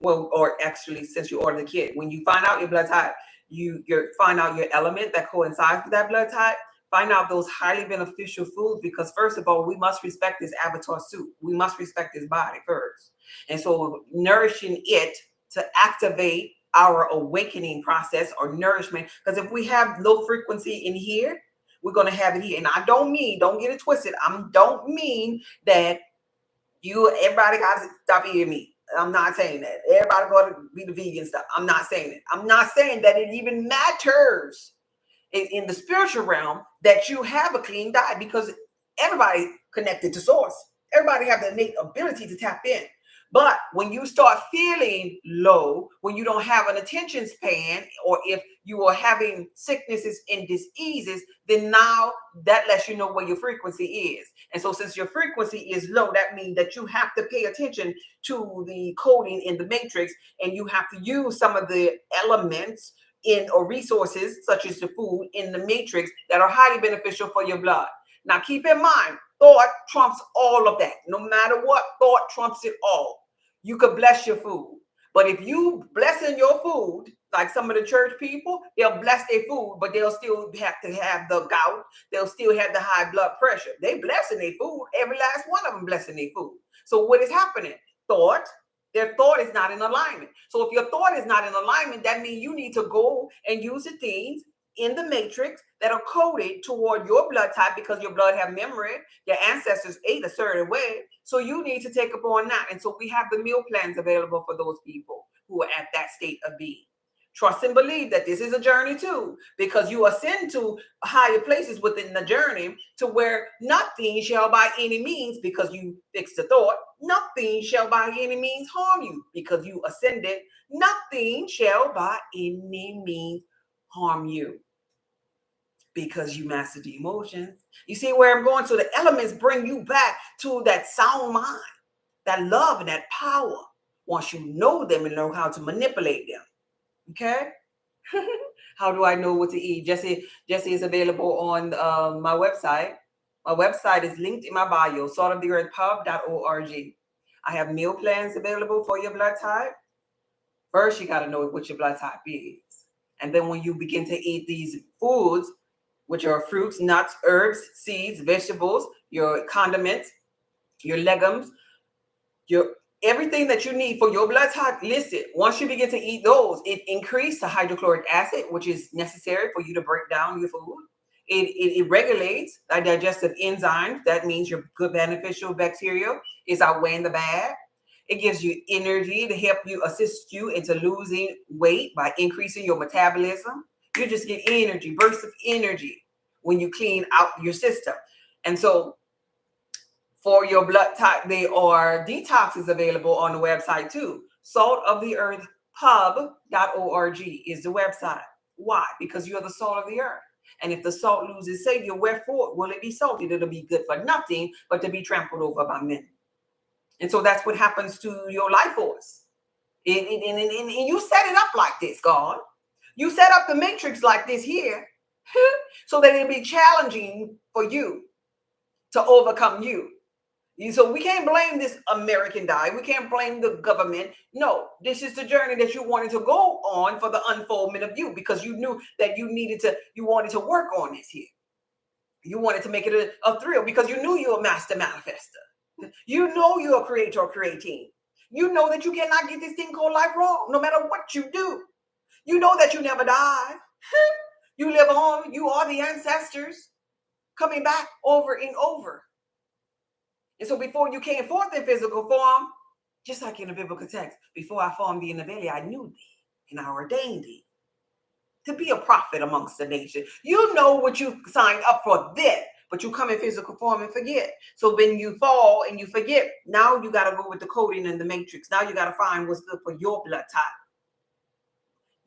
Well, or actually, since you order the kit, when you find out your blood type, you find out your element that coincides with that blood type. Find out those highly beneficial foods, because first of all, we must respect this avatar suit. We must respect this body first. And so nourishing it to activate our awakening process or nourishment. Because if we have low frequency in here, we're going to have it here. And I don't get it twisted. I don't mean that everybody got to stop eating meat. I'm not saying that. Everybody got to be the vegan stuff. I'm not saying it. I'm not saying that it even matters in the spiritual realm that you have a clean diet, because everybody connected to source. Everybody have the innate ability to tap in. But when you start feeling low, when you don't have an attention span, or if you are having sicknesses and diseases, then now that lets you know where your frequency is. And so since your frequency is low, that means that you have to pay attention to the coding in the matrix, and you have to use some of the elements or resources such as the food in the matrix that are highly beneficial for your blood. Now keep in mind, thought trumps all of that. No matter what, thought trumps it all. You could bless your food, but if you blessing your food, like some of the church people, they'll bless their food, but they'll still have to have the gout. They'll still have the high blood pressure. They blessing their food. Every last one of them blessing their food. So what is happening? Their thought is not in alignment. So if your thought is not in alignment, that means you need to go and use the things in the matrix that are coded toward your blood type, because your blood have memory. Your ancestors ate a certain way. So you need to take upon that. And so we have the meal plans available for those people who are at that state of being. Trust and believe that this is a journey too, because you ascend to higher places within the journey to where nothing shall by any means, because you fixed the thought, nothing shall by any means harm you, because you ascended. Nothing shall by any means harm you, because you mastered the emotions. You see where I'm going? So the elements bring you back to that sound mind, that love and that power, once you know them and know how to manipulate them. Okay. How do I know what to eat? Jesse is available on my website. My website is linked in my bio, saltoftheearthpub.org. I have meal plans available for your blood type. First, you got to know what your blood type is. And then when you begin to eat these foods, which are fruits, nuts, herbs, seeds, vegetables, your condiments, your legumes, your everything that you need for your blood type, listen, once you begin to eat those, it increases the hydrochloric acid, which is necessary for you to break down your food. It regulates the digestive enzymes. That means your good beneficial bacteria is outweighing the bad. It gives you energy to help you, assist you into losing weight by increasing your metabolism. You just get energy, bursts of energy when you clean out your system. And so for your blood type, there are detoxes available on the website too. Saltoftheearthpub.org is the website. Why? Because you're the salt of the earth. And if the salt loses savior, wherefore will it be salted? It'll be good for nothing but to be trampled over by men. And so that's what happens to your life force. And you set it up like this, God. You set up the matrix like this here so that it'll be challenging for you to overcome you. So we can't blame this American diet. We can't blame the government. No, this is the journey that you wanted to go on for the unfoldment of you, because you knew that you wanted to work on this here. You wanted to make it a thrill, because you knew you're a master manifester. You know you're a creator or creating. You know that you cannot get this thing called life wrong, no matter what you do. You know that you never die. You live on. You are the ancestors coming back over and over. And so before you came forth in physical form, just like in the biblical text, before I formed thee in the belly, I knew thee and I ordained thee to be a prophet amongst the nation. You know what you signed up for then, but you come in physical form and forget. So when you fall and you forget, now you got to go with the coding and the matrix. Now you got to find what's good for your blood type.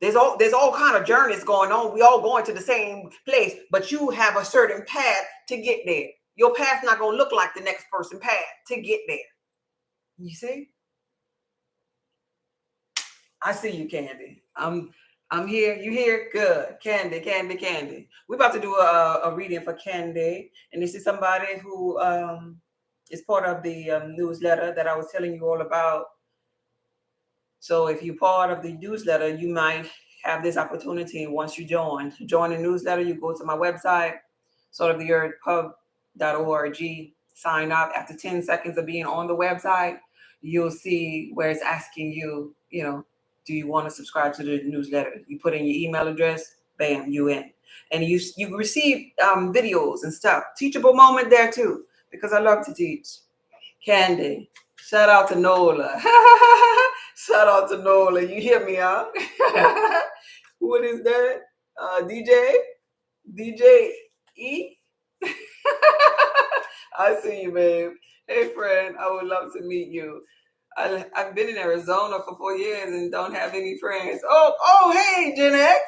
There's all kind of journeys going on. We all going to the same place, but you have a certain path to get there. Your path not going to look like the next person's path to get there. You see? I see you, Candy. I'm here. You here? Good. Candy, Candy, Candy. We're about to do a reading for Candy. And this is somebody who is part of the newsletter that I was telling you all about. So if you're part of the newsletter, you might have this opportunity once you join. To join the newsletter, you go to my website, saltoftheearthpub.org, sign up. After 10 seconds of being on the website, you'll see where it's asking you, do you want to subscribe to the newsletter? You put in your email address, bam, you in. And you receive videos and stuff. Teachable moment there too, because I love to teach. Candy, shout out to Nola. Shout out to Nola. You hear me, huh? What is that? DJ? DJ E? I see you, babe. Hey, friend. I would love to meet you. I've been in Arizona for 4 years and don't have any friends. Oh, hey, Gen X.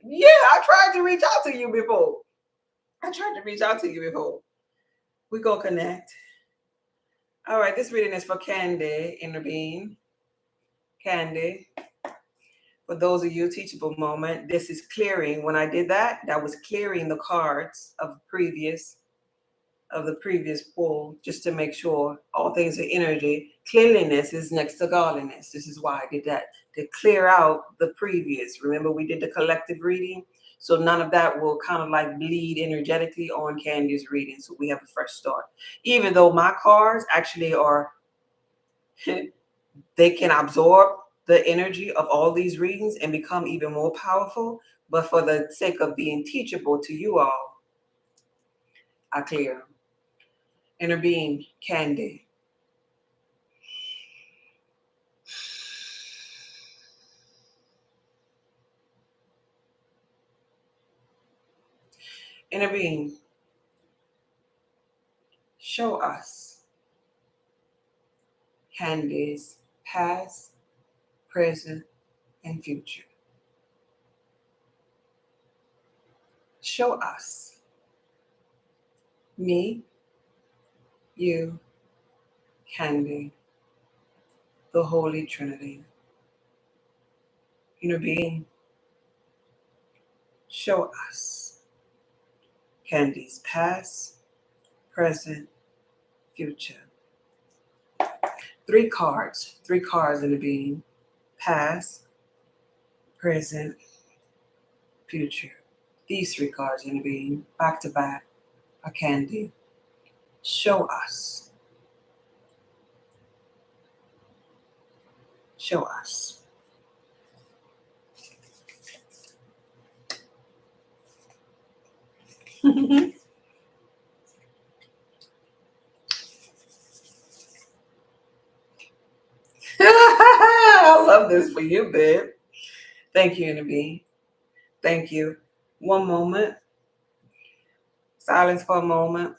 Yeah, I tried to reach out to you before. We gonna connect. All right, this reading is for Candy, Inner Being. Candy, for those of you, teachable moment. This is clearing. When I did that was clearing the cards of the previous pull, just to make sure all things are energy. Cleanliness is next to godliness. This is why I did that, to clear out the previous. Remember, we did the collective reading, so none of that will kind of like bleed energetically on Candy's reading. So we have a fresh start. Even though my cards actually are, they can absorb the energy of all these readings and become even more powerful. But for the sake of being teachable to you all, I clear. Inner Being, Candy. Inner Being, show us Candy's past, present, and future. Show us me, you, Candy, the Holy Trinity. Inner Being, show us Candy's past, present, future. Three cards in the being: past, present, future. These three cards in the being, back to back, are Candy. Show us. Show us. I love this for you, babe. Thank you, Inner Being. Thank you. One moment. Silence for a moment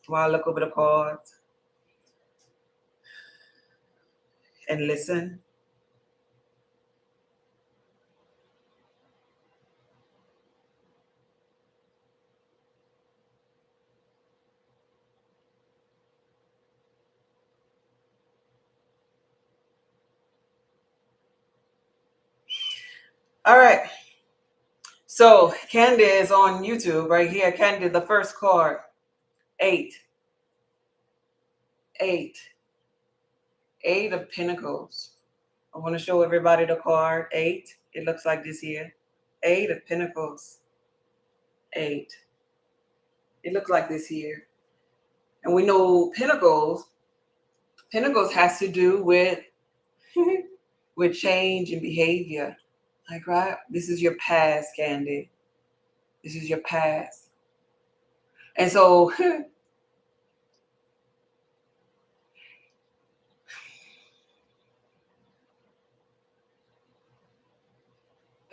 while I look over the cards and listen. All right. So Candy is on YouTube right here. Candy, the first card, 8. 8. 8 of Pentacles. I want to show everybody the card, 8. It looks like this here. 8 of Pentacles. 8. It looks like this here. And we know Pentacles has to do with with change and behavior. Like, right? This is your past, Candy. This is your past. And so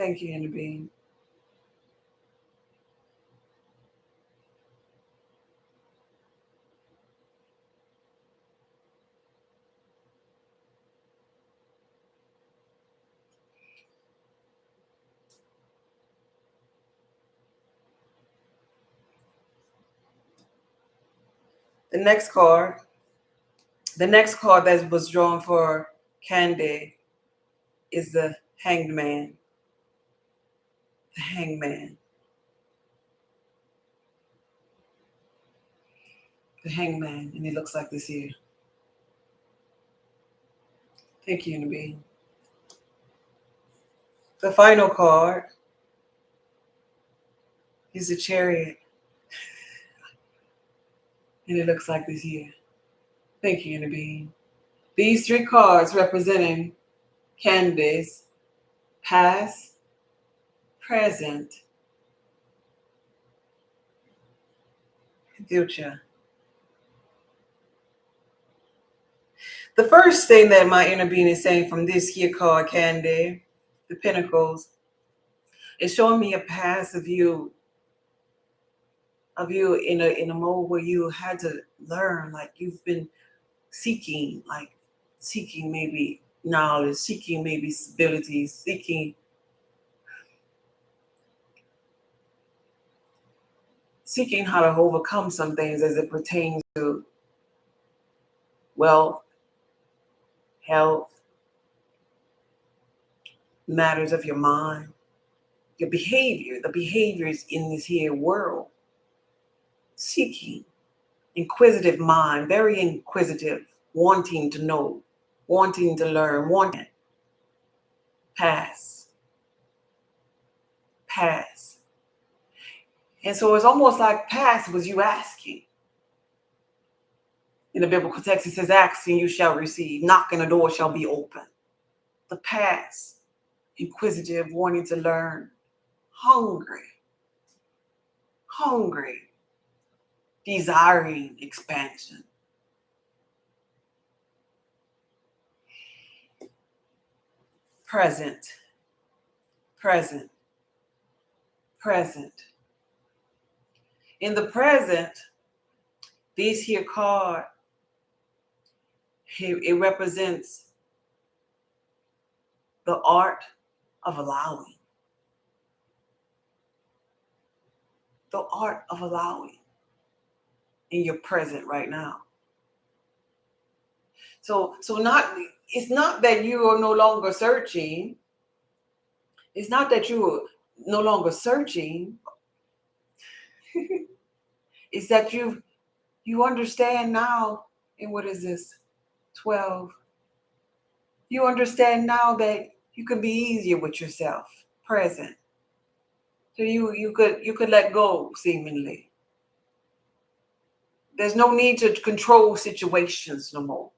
Thank you, inner being. The next card, that was drawn for Candy is the Hanged Man. The Hangman. The Hangman, and it looks like this here. Thank you, inner being. The final card is the Chariot, and it looks like this here. Thank you, inner being. These three cards representing Candy's past, present, and future. The first thing that my inner being is saying from this here card, Candy, the Pentacles, is showing me a past of you in a mode where you had to learn, like you've been seeking maybe knowledge, seeking maybe stability, seeking how to overcome some things as it pertains to wealth, health, matters of your mind, your behavior, the behaviors in this here world. Seeking, inquisitive mind, very inquisitive, wanting to know, wanting to learn, wanting past. And so it's almost like past was you asking. In the biblical text, it says, ask and you shall receive. Knock and the door shall be open. The past, inquisitive, wanting to learn, hungry, desiring expansion. Present. In the present, this here card, it represents the art of allowing. The art of allowing in your present right now. So it's not that you are no longer searching. It's not that you are no longer searching. It's that you understand now, and what is this? 12. You understand now that you can be easier with yourself, present. So you could let go, seemingly. There's no need to control situations no more.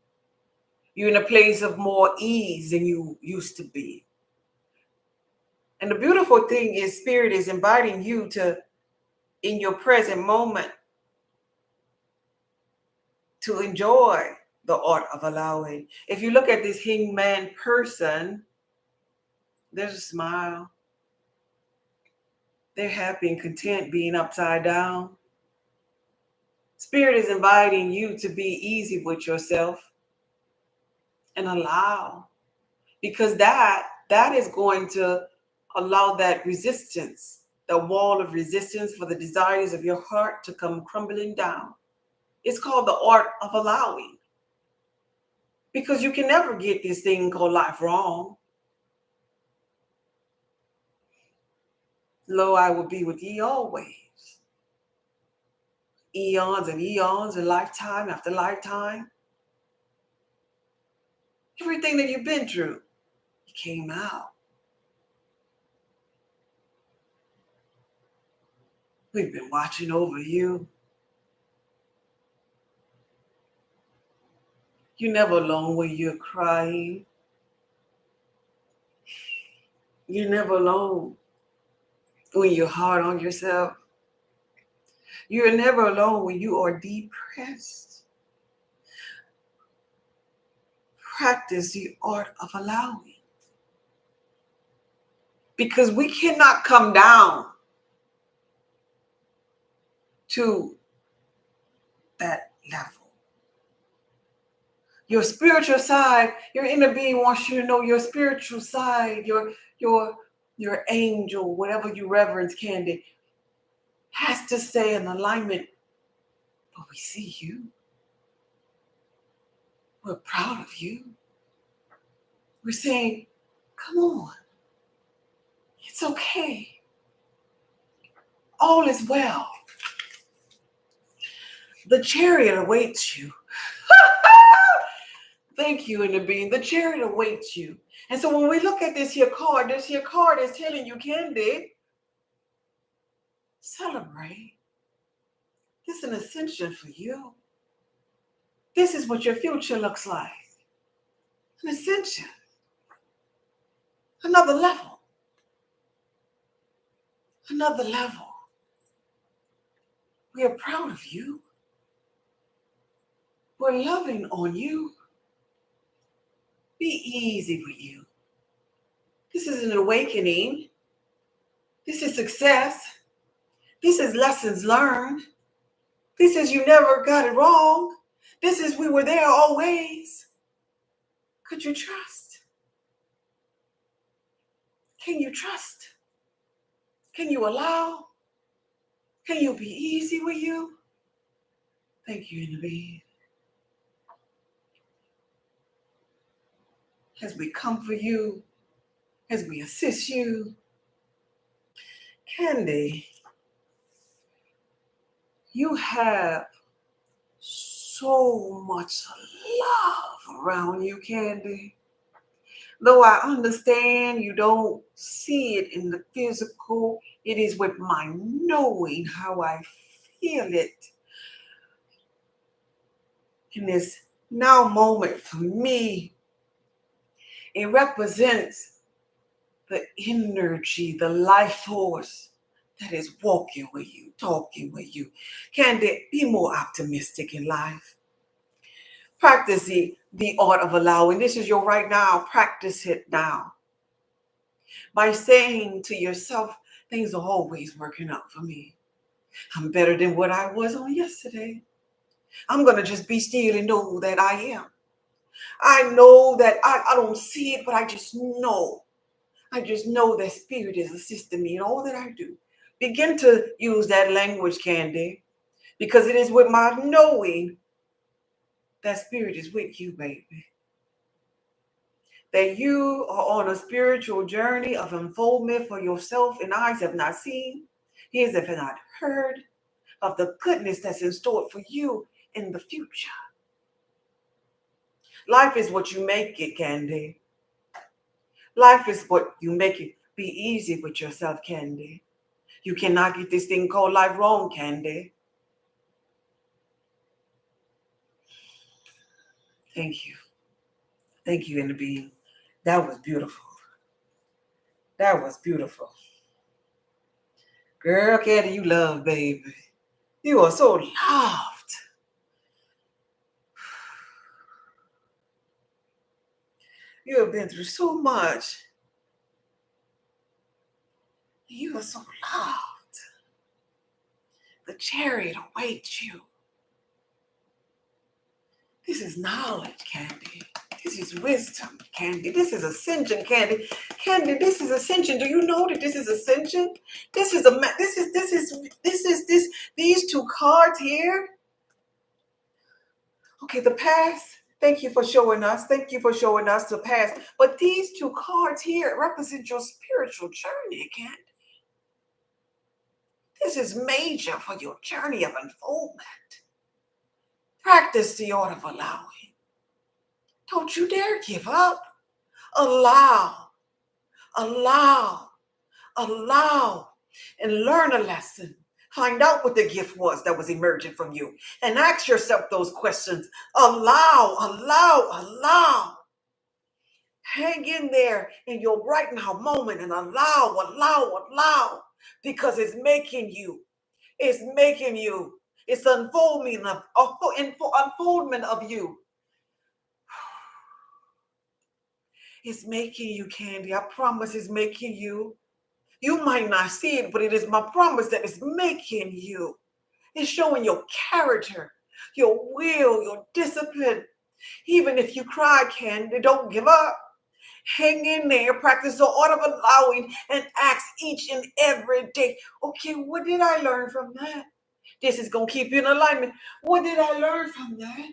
You're in a place of more ease than you used to be. And the beautiful thing is Spirit is inviting you to, in your present moment, to enjoy the art of allowing. If you look at this hangman person, there's a smile. They're happy and content being upside down. Spirit is inviting you to be easy with yourself and allow, because that is going to allow that resistance, the wall of resistance for the desires of your heart to come crumbling down. It's called the art of allowing, because you can never get this thing called life wrong. Lo, I will be with ye always. Eons and eons and lifetime after lifetime. Everything that you've been through, you came out. We've been watching over you. You're never alone when you're crying. You're never alone when you're hard on yourself. You're never alone when you are depressed. Practice the art of allowing. because we cannot come down to that level. Your spiritual side, your inner being wants you to know your spiritual side, your angel, whatever you reverence, Candy, has to stay in alignment. But we see you. We're proud of you. We're saying, come on. It's okay. All is well. The chariot awaits you. Thank you, inner being. The chariot awaits you. And so when we look at this here card is telling you, Candy, celebrate. This is an ascension for you. This is what your future looks like. An ascension. Another level. Another level. We are proud of you. We're loving on you. Be easy with you. This is an awakening. This is success. This is lessons learned. This is you never got it wrong. This is we were there always. Could you trust? Can you trust? Can you allow? Can you be easy with you? Thank you, inner being. As we come for you, as we assist you, Candy, you have so much love around you, Candy. Though I understand you don't see it in the physical, it is with my knowing how I feel it in this now moment for me. It represents the energy, the life force that is walking with you, talking with you. Candy, be more optimistic in life. Practice the art of allowing. This is your right now. Practice it now. By saying to yourself, things are always working out for me. I'm better than what I was on yesterday. I'm going to just be still and know that I am. I know that I don't see it, but I just know. I just know that spirit is assisting me in all that I do. Begin to use that language, Candy, because it is with my knowing that spirit is with you, baby. That you are on a spiritual journey of unfoldment for yourself, and eyes have not seen, ears have not heard of the goodness that's in store for you in the future. Life is what you make it, Candy. Life is what you make it. Be easy with yourself, Candy. You cannot get this thing called life wrong, Candy. Thank you. Thank you, inner being. That was beautiful. That was beautiful. Girl, Candy, you love, baby. You are so loved. You have been through so much. You are so loved. The chariot awaits you. This is knowledge, Candy. This is wisdom, Candy. This is ascension, Candy. Candy, this is ascension. Do you know that this is ascension? These two cards here. Okay, the past. Thank you for showing us. Thank you for showing us the past. But these two cards here represent your spiritual journey, Candy. This is major for your journey of unfoldment. Practice the art of allowing. Don't you dare give up. Allow, allow, allow, and learn a lesson. Find out what the gift was that was emerging from you and ask yourself those questions. Allow, allow, allow. Hang in there in your right now moment and allow, because it's making you. It's making you. It's unfoldment of you. It's making you, Candy. I promise it's making you. You might not see it, but it is my promise that it's making you. It's showing your character, your will, your discipline. Even if you cry, Candy, don't give up. Hang in there, practice the art of allowing, and ask each and every day, okay, what did I learn from that? This is going to keep you in alignment. What did I learn from that?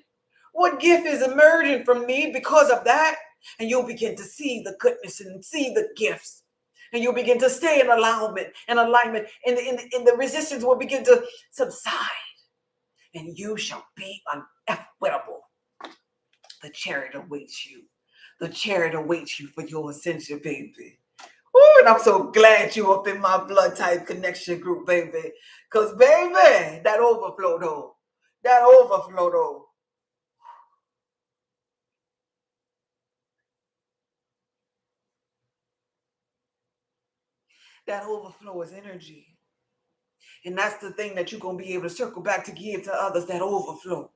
What gift is emerging from me because of that? And you'll begin to see the goodness and see the gifts. And you'll begin to stay in alignment and alignment. And the resistance will begin to subside. And you shall be uneffable. The chariot awaits you. The chariot awaits you for your ascension, baby. Ooh, and I'm so glad you up in my blood type connection group, baby. Because, baby, that overflow, though. That overflow, though. That overflow is energy. And that's the thing that you're going to be able to circle back to give to others, that overflow.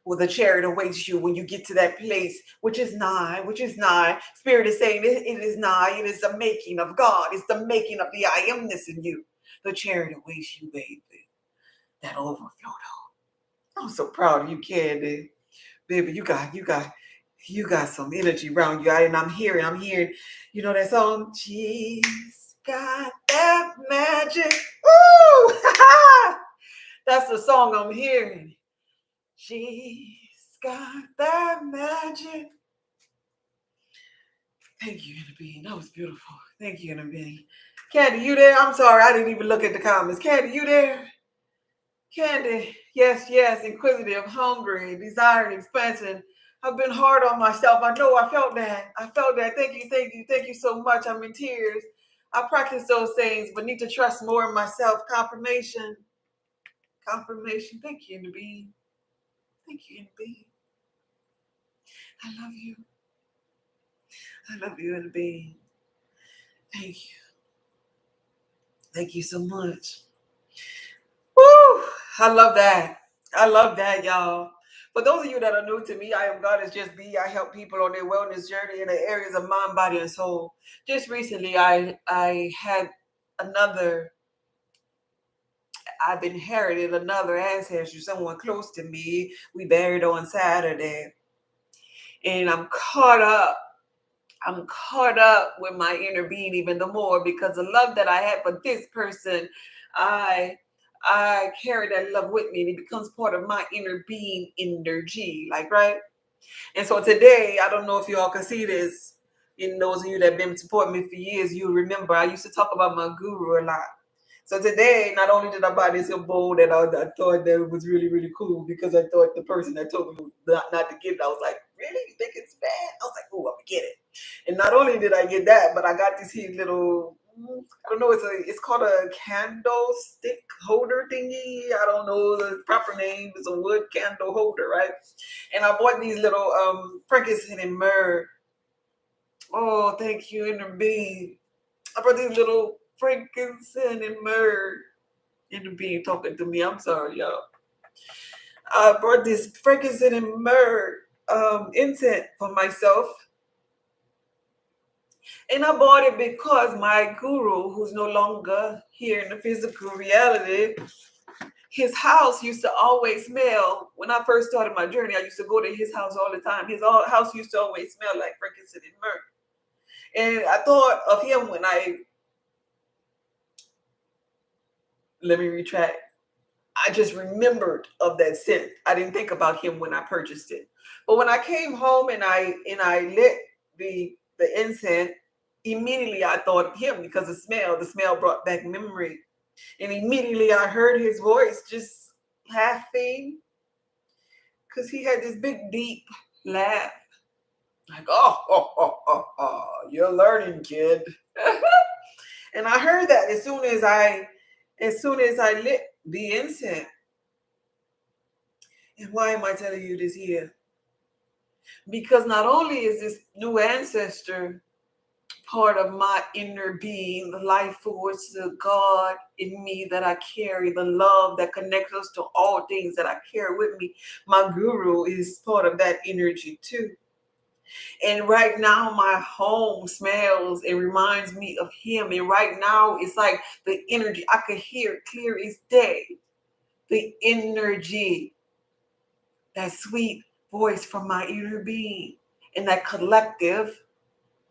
Well, the chariot awaits you when you get to that place, which is nigh, which is nigh. Spirit is saying it is nigh. It is the making of God. It's the making of the I amness in you. The chariot awaits you, baby. That overflow, though. I'm so proud of you, Candy. Baby, you got some energy around you. And I'm hearing, you know that song? She's got that magic. Woo! That's the song I'm hearing. She's got that magic. Thank you, Inner Being. That was beautiful. Thank you, Inner Being. Candy, you there? I'm sorry, I didn't even look at the comments. Candy, you there? Candy, yes, inquisitive, hungry, desiring expansion. I've been hard on myself. I know I felt that. Thank you so much. I'm in tears. I practice those things, but need to trust more in myself. Confirmation. Thank you, Inner Being. Thank you, Inner Being. I love you. I love you, Inner Being. Thank you. Thank you so much. Woo! I love that. I love that, y'all. For those of you that are new to me, I am God is Just Be. I help people on their wellness journey in the areas of mind, body, and soul. Just recently, I've inherited another ancestor, someone close to me. We buried on Saturday. And I'm caught up with my inner being even the more because the love that I had for this person, I carry that love with me and it becomes part of my inner being energy, like, right? And so today, I don't know if you all can see this. In those of you that have been supporting me for years, you remember I used to talk about my guru a lot. So today, not only did I buy this bowl that I thought that it was really, really cool because I thought the person that told me not to get it, I was like, really? You think it's bad? I was like, oh, I'm going to get it. And not only did I get that, but I got this here little, I don't know, it's called a candlestick holder thingy. I don't know the proper name. It's a wood candle holder, right? And I bought these little frankincense and myrrh. Oh, thank you, Inner Being. I brought these little frankincense and myrrh. Inner Being talking to me. I'm sorry, y'all. I brought this frankincense and myrrh incense for myself. And I bought it because my guru, who's no longer here in the physical reality, his house used to always smell. When I first started my journey, I used to go to his house all the time. His house used to always smell like frankincense and myrrh. And I thought of him let me retract. I just remembered of that scent. I didn't think about him when I purchased it. But when I came home and I lit the incense, immediately I thought of him because the smell brought back memory. And immediately I heard his voice just laughing because he had this big, deep laugh. Like, you're learning, kid. And I heard that as soon as I lit the incense. And why am I telling you this here? Because not only is this new ancestor part of my inner being, the life force, the God in me that I carry, the love that connects us to all things that I carry with me, my guru is part of that energy too. And right now, my home smells and reminds me of him. And right now, it's like the energy, I could hear it clear as day. The energy, that sweet voice from my inner being, and that collective,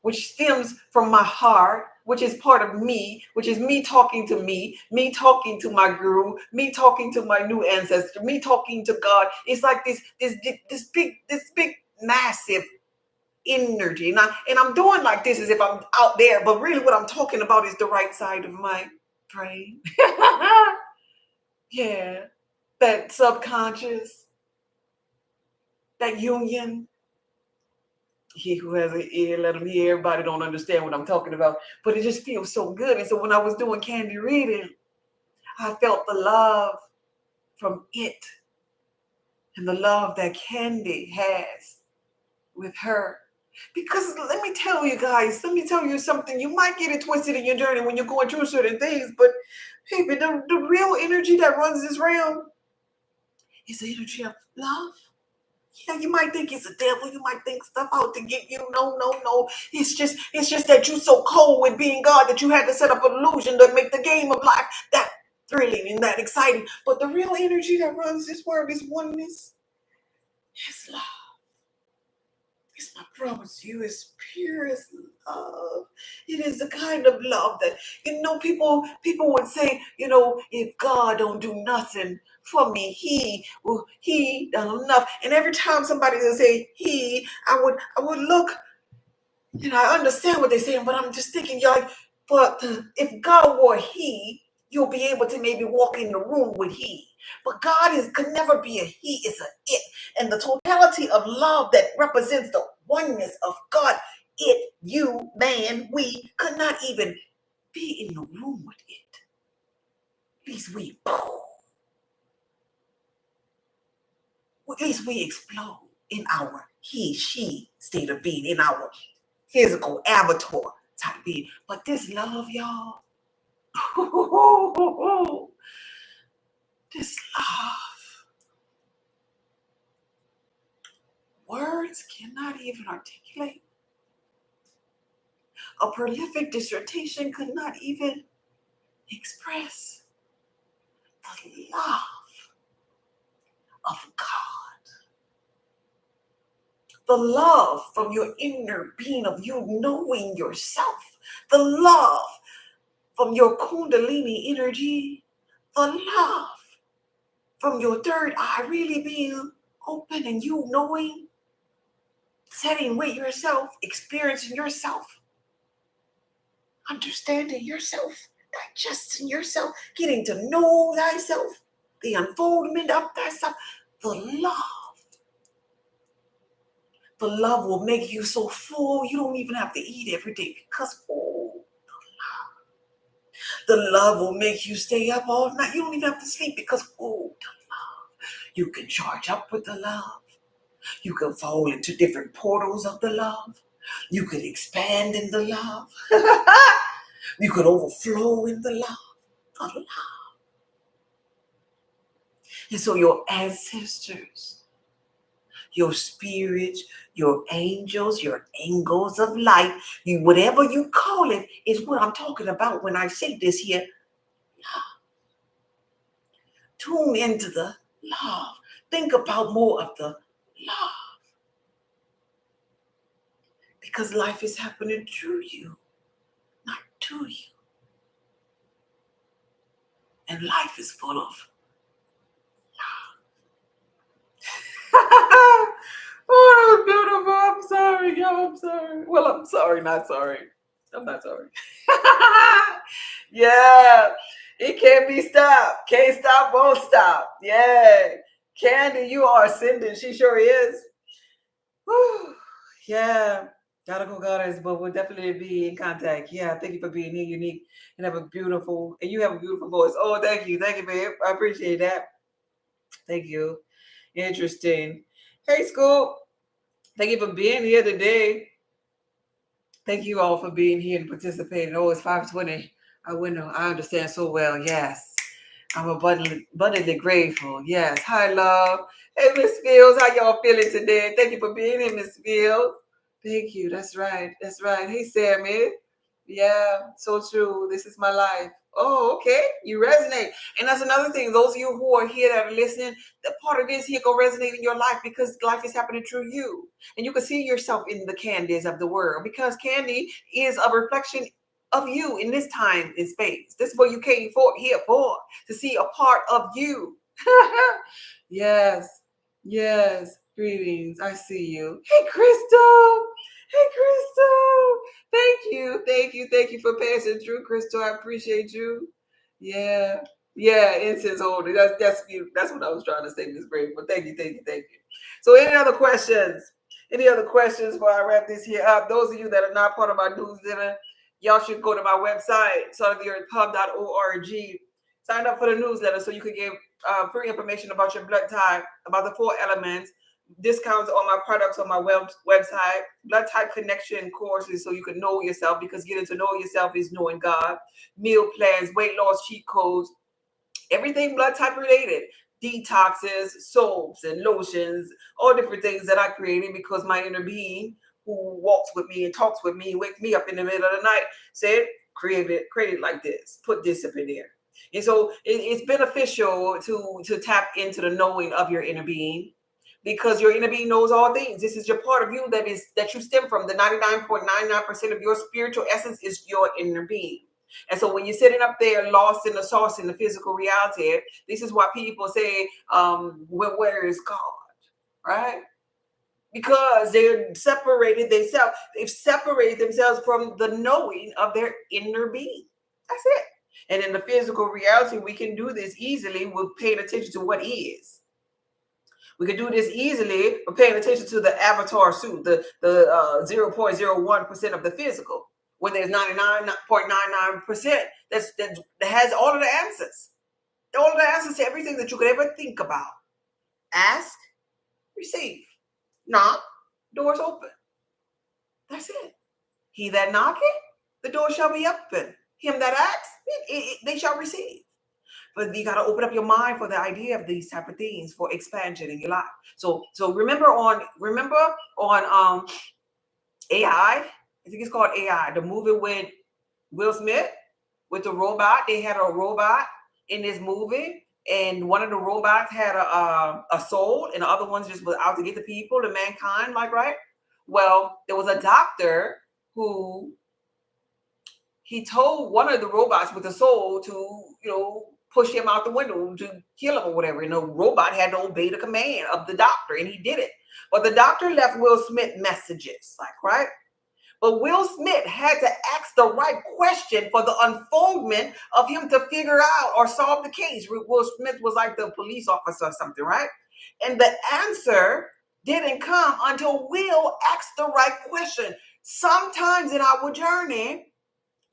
which stems from my heart, which is part of me, which is me talking to my guru, me talking to my new ancestor, me talking to God. It's like this big massive energy. And I'm doing like this as if I'm out there, but really what I'm talking about is the right side of my brain. Yeah, that subconscious, that union. He who has an ear, let him hear. Everybody don't understand what I'm talking about, but it just feels so good. And so when I was doing Candy reading, I felt the love from it and the love that Candy has with her. Because let me tell you guys, let me tell you something. You might get it twisted in your journey when you're going through certain things, but baby, the real energy that runs this realm is the energy of love. Yeah, you might think it's a devil. You might think stuff out to get you. No, no, no. It's just that you're so cold with being God that you had to set up an illusion to make the game of life that thrilling and that exciting. But the real energy that runs this world is oneness. It's love. It's, I promise you, it's purest love. It is the kind of love that, people would say, if God don't do nothing for me, he done enough. And every time somebody will say I would look, I understand what they're saying, but I'm just thinking, y'all, but if God were he, you'll be able to maybe walk in the room with he. But God could never be a he, it's a it. And the totality of love that represents the oneness of God, it, you, man, we could not even be in the room with it. At least we explode in our he, she state of being, in our physical avatar type being. But this love, y'all, this love, words cannot even articulate. A prolific dissertation could not even express the love of God. The love from your inner being of you knowing yourself. The love from your Kundalini energy. The love from your third eye really being open and you knowing, setting with yourself, experiencing yourself, understanding yourself, digesting yourself, getting to know thyself, the unfoldment of thyself. The love will make you so full you don't even have to eat every day because the love will make you stay up all night. You don't even have to sleep because the love. You can charge up with the love. You can fall into different portals of the love. You could expand in the love. You could overflow in the love. The love. And so your ancestors, your spirits, your angels of light, whatever you call it, is what I'm talking about when I say this here. Love. Tune into the love. Think about more of the love. Because life is happening through you, not to you. And life is full of love. Oh, that was beautiful. I'm sorry, y'all. I'm sorry. Well, I'm sorry, not sorry. I'm not sorry. Yeah, it can't be stopped. Can't stop, won't stop. Yeah. Candy, you are ascending. She sure is. Whew. Yeah. Gotta go, goddess, but we'll definitely be in contact. Yeah, thank you for being here, Unique, and you have a beautiful voice. Oh, thank you, babe. I appreciate that. Thank you. Interesting. Hey, Scoop. Thank you for being here today. Thank you all for being here and participating. Oh, it's 5:20. I understand so well. Yes. I'm abundantly grateful. Yes. Hi, love. Hey, Miss Fields. How y'all feeling today? Thank you for being here, Miss Fields. Thank you. That's right. That's right. Hey, Sammy. Yeah, so true. This is my life. Oh, okay. You resonate. And that's another thing. Those of you who are here that are listening, the part of this here go resonate in your life because life is happening through you. And you can see yourself in the candies of the world because candy is a reflection of you in this time and space. This is what you came for here for, to see a part of you. Yes. Yes. Greetings. I see you. Hey, Crystal. Hey, Crystal. Thank you. Thank you. Thank you for passing through, Crystal. I appreciate you. Yeah. Yeah, incense holder. That's you. That's what I was trying to say, Miss Grateful. Thank you, thank you, thank you. So any other questions? Any other questions before I wrap this here up? Those of you that are not part of my newsletter, y'all should go to my website, saltoftheearthpub.org. Sign up for the newsletter so you can get free information about your blood type, about the 4 elements, discounts on my products on my website, blood type connection courses so you can know yourself, because getting to know yourself is knowing God, meal plans, weight loss cheat codes, everything blood type related, detoxes, soaps and lotions, all different things that I created because my inner being who walks with me and talks with me, wakes me up in the middle of the night, said, create it like this, put this up in there. And so it's beneficial to tap into the knowing of your inner being, because your inner being knows all things. This is your part of you that you stem from. The 99.99% of your spiritual essence is your inner being. And so when you're sitting up there lost in the sauce in the physical reality, this is why people say, where is God? Right? Because they've separated themselves from the knowing of their inner being. That's it. And in the physical reality, we can do this easily with paying attention to what is. We can do this easily by paying attention to the avatar suit, the 0.01% of the physical, when there's 99.99% that has all of the answers. All of the answers to everything that you could ever think about. Ask, receive. Knock, doors open. That's it. He that knocketh, the door shall be open. Him that asks, they shall receive. But you got to open up your mind for the idea of these type of things for expansion in your life. So remember on AI, I think it's called AI, the movie with Will Smith with the robot. They had a robot in this movie, and one of the robots had a soul, and the other ones just was out to get the people, the mankind, like, right? Well, there was a doctor who he told one of the robots with the soul to, push him out the window to kill him or whatever. And the robot had to obey the command of the doctor, and he did it. But the doctor left Will Smith messages, like, right? But Will Smith had to ask the right question for the unfoldment of him to figure out or solve the case. Will Smith was like the police officer or something, right? And the answer didn't come until Will asked the right question. Sometimes in our journey,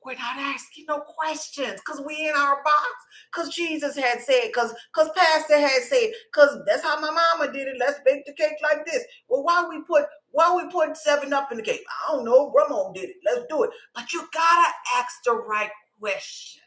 we're not asking no questions because we in our box, because Jesus had said, because Pastor had said, because that's how my mama did it. Let's bake the cake like this. Well, why we put 7-Up in the cake? I don't know. Grandma did it. Let's do it. But you gotta ask the right question.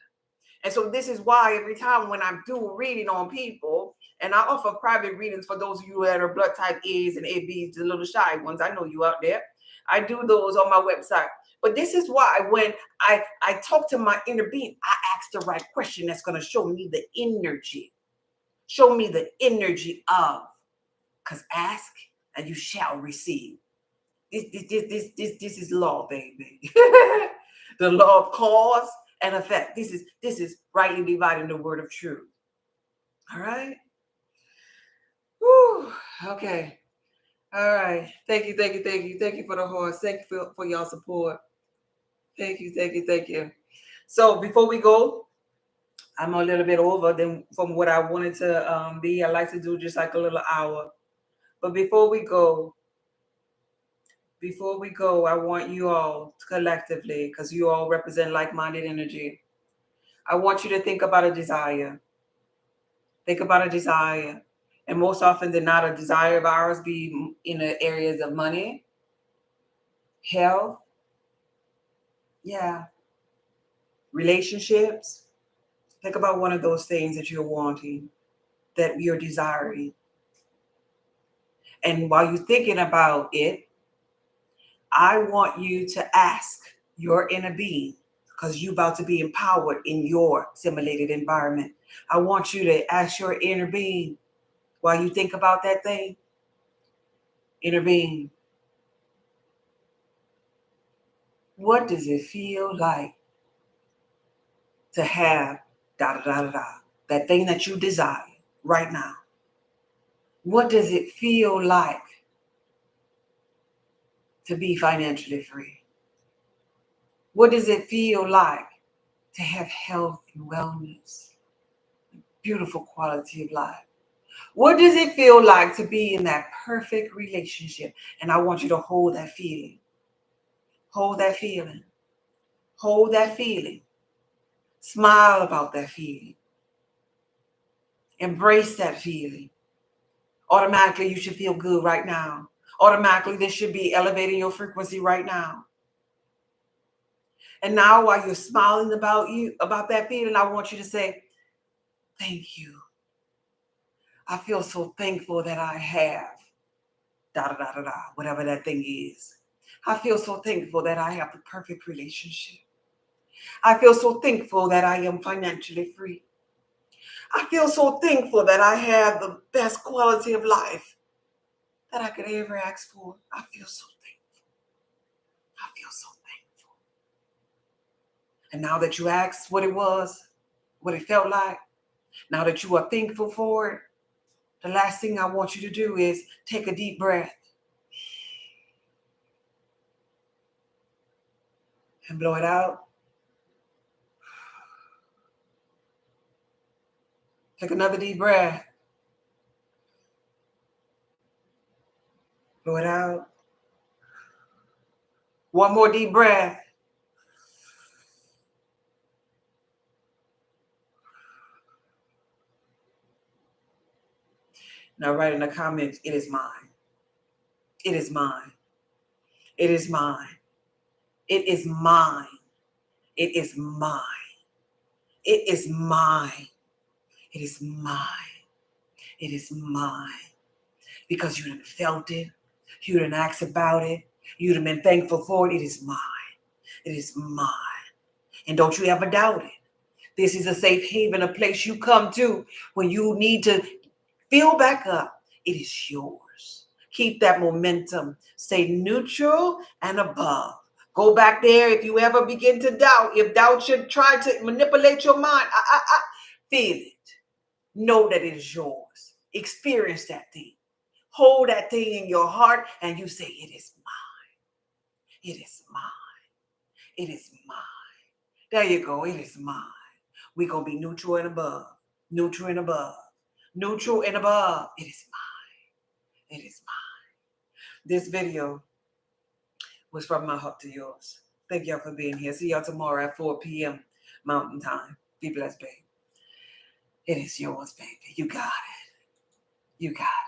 And so this is why every time when I do a reading on people, and I offer private readings for those of you that are blood type A's and ABs, the little shy ones, I know you out there. I do those on my website. But this is why when I talk to my inner being, I ask the right question that's going to show me the energy. Show me the energy of. Because ask and you shall receive. This is law, baby. The law of cause and effect. This is rightly dividing the word of truth. All right. Whew. Okay. All right. Thank you for the horse. Thank you for y'all support. Thank you. So before we go, I'm a little bit over than from what I wanted to be. I like to do just like a little hour. But before we go, I want you all collectively, because you all represent like-minded energy, I want you to think about a desire. Think about a desire. And most often than not, a desire of ours be in the areas of money, health, relationships. Think about one of those things that you're wanting, that you're desiring. And while you're thinking about it, I want you to ask your inner being, because you're about to be empowered in your simulated environment. I want you to ask your inner being while you think about that thing. Inner being, what does it feel like to have da da da da da, that thing that you desire right now? What does it feel like to be financially free? What does it feel like to have health and wellness, beautiful quality of life? What does it feel like to be in that perfect relationship? And I want you to hold that feeling. Hold that feeling. Hold that feeling. Smile about that feeling. Embrace that feeling. Automatically, you should feel good right now. Automatically, this should be elevating your frequency right now. And now, while you're smiling about that feeling, I want you to say, thank you. I feel so thankful that I have da da da da da, whatever that thing is. I feel so thankful that I have the perfect relationship. I feel so thankful that I am financially free. I feel so thankful that I have the best quality of life that I could ever ask for. I feel so thankful. I feel so thankful. And now that you asked what it was, what it felt like, now that you are thankful for it, the last thing I want you to do is take a deep breath and blow it out. Take another deep breath. Blow it out. One more deep breath. Now write in the comments, it is mine. It is mine. It is mine. It is mine. It is mine. It is mine. It is mine. It is mine. Because you done felt it. You done asked about it. You done been thankful for it. It is mine. It is mine. And don't you ever doubt it. This is a safe haven, a place you come to when you need to fill back up. It is yours. Keep that momentum. Stay neutral and above. Go back there if you ever begin to doubt. If doubt should try to manipulate your mind, feel it. Know that it is yours. Experience that thing. Hold that thing in your heart and you say, it is mine. It is mine. It is mine. There you go. It is mine. We're going to be neutral and above. Neutral and above. Neutral and above. It is mine. It is mine. This video was from my heart to yours. Thank y'all for being here. See y'all tomorrow at 4 p.m. Mountain Time. Be blessed, babe. It is yours, baby. You got it. You got it.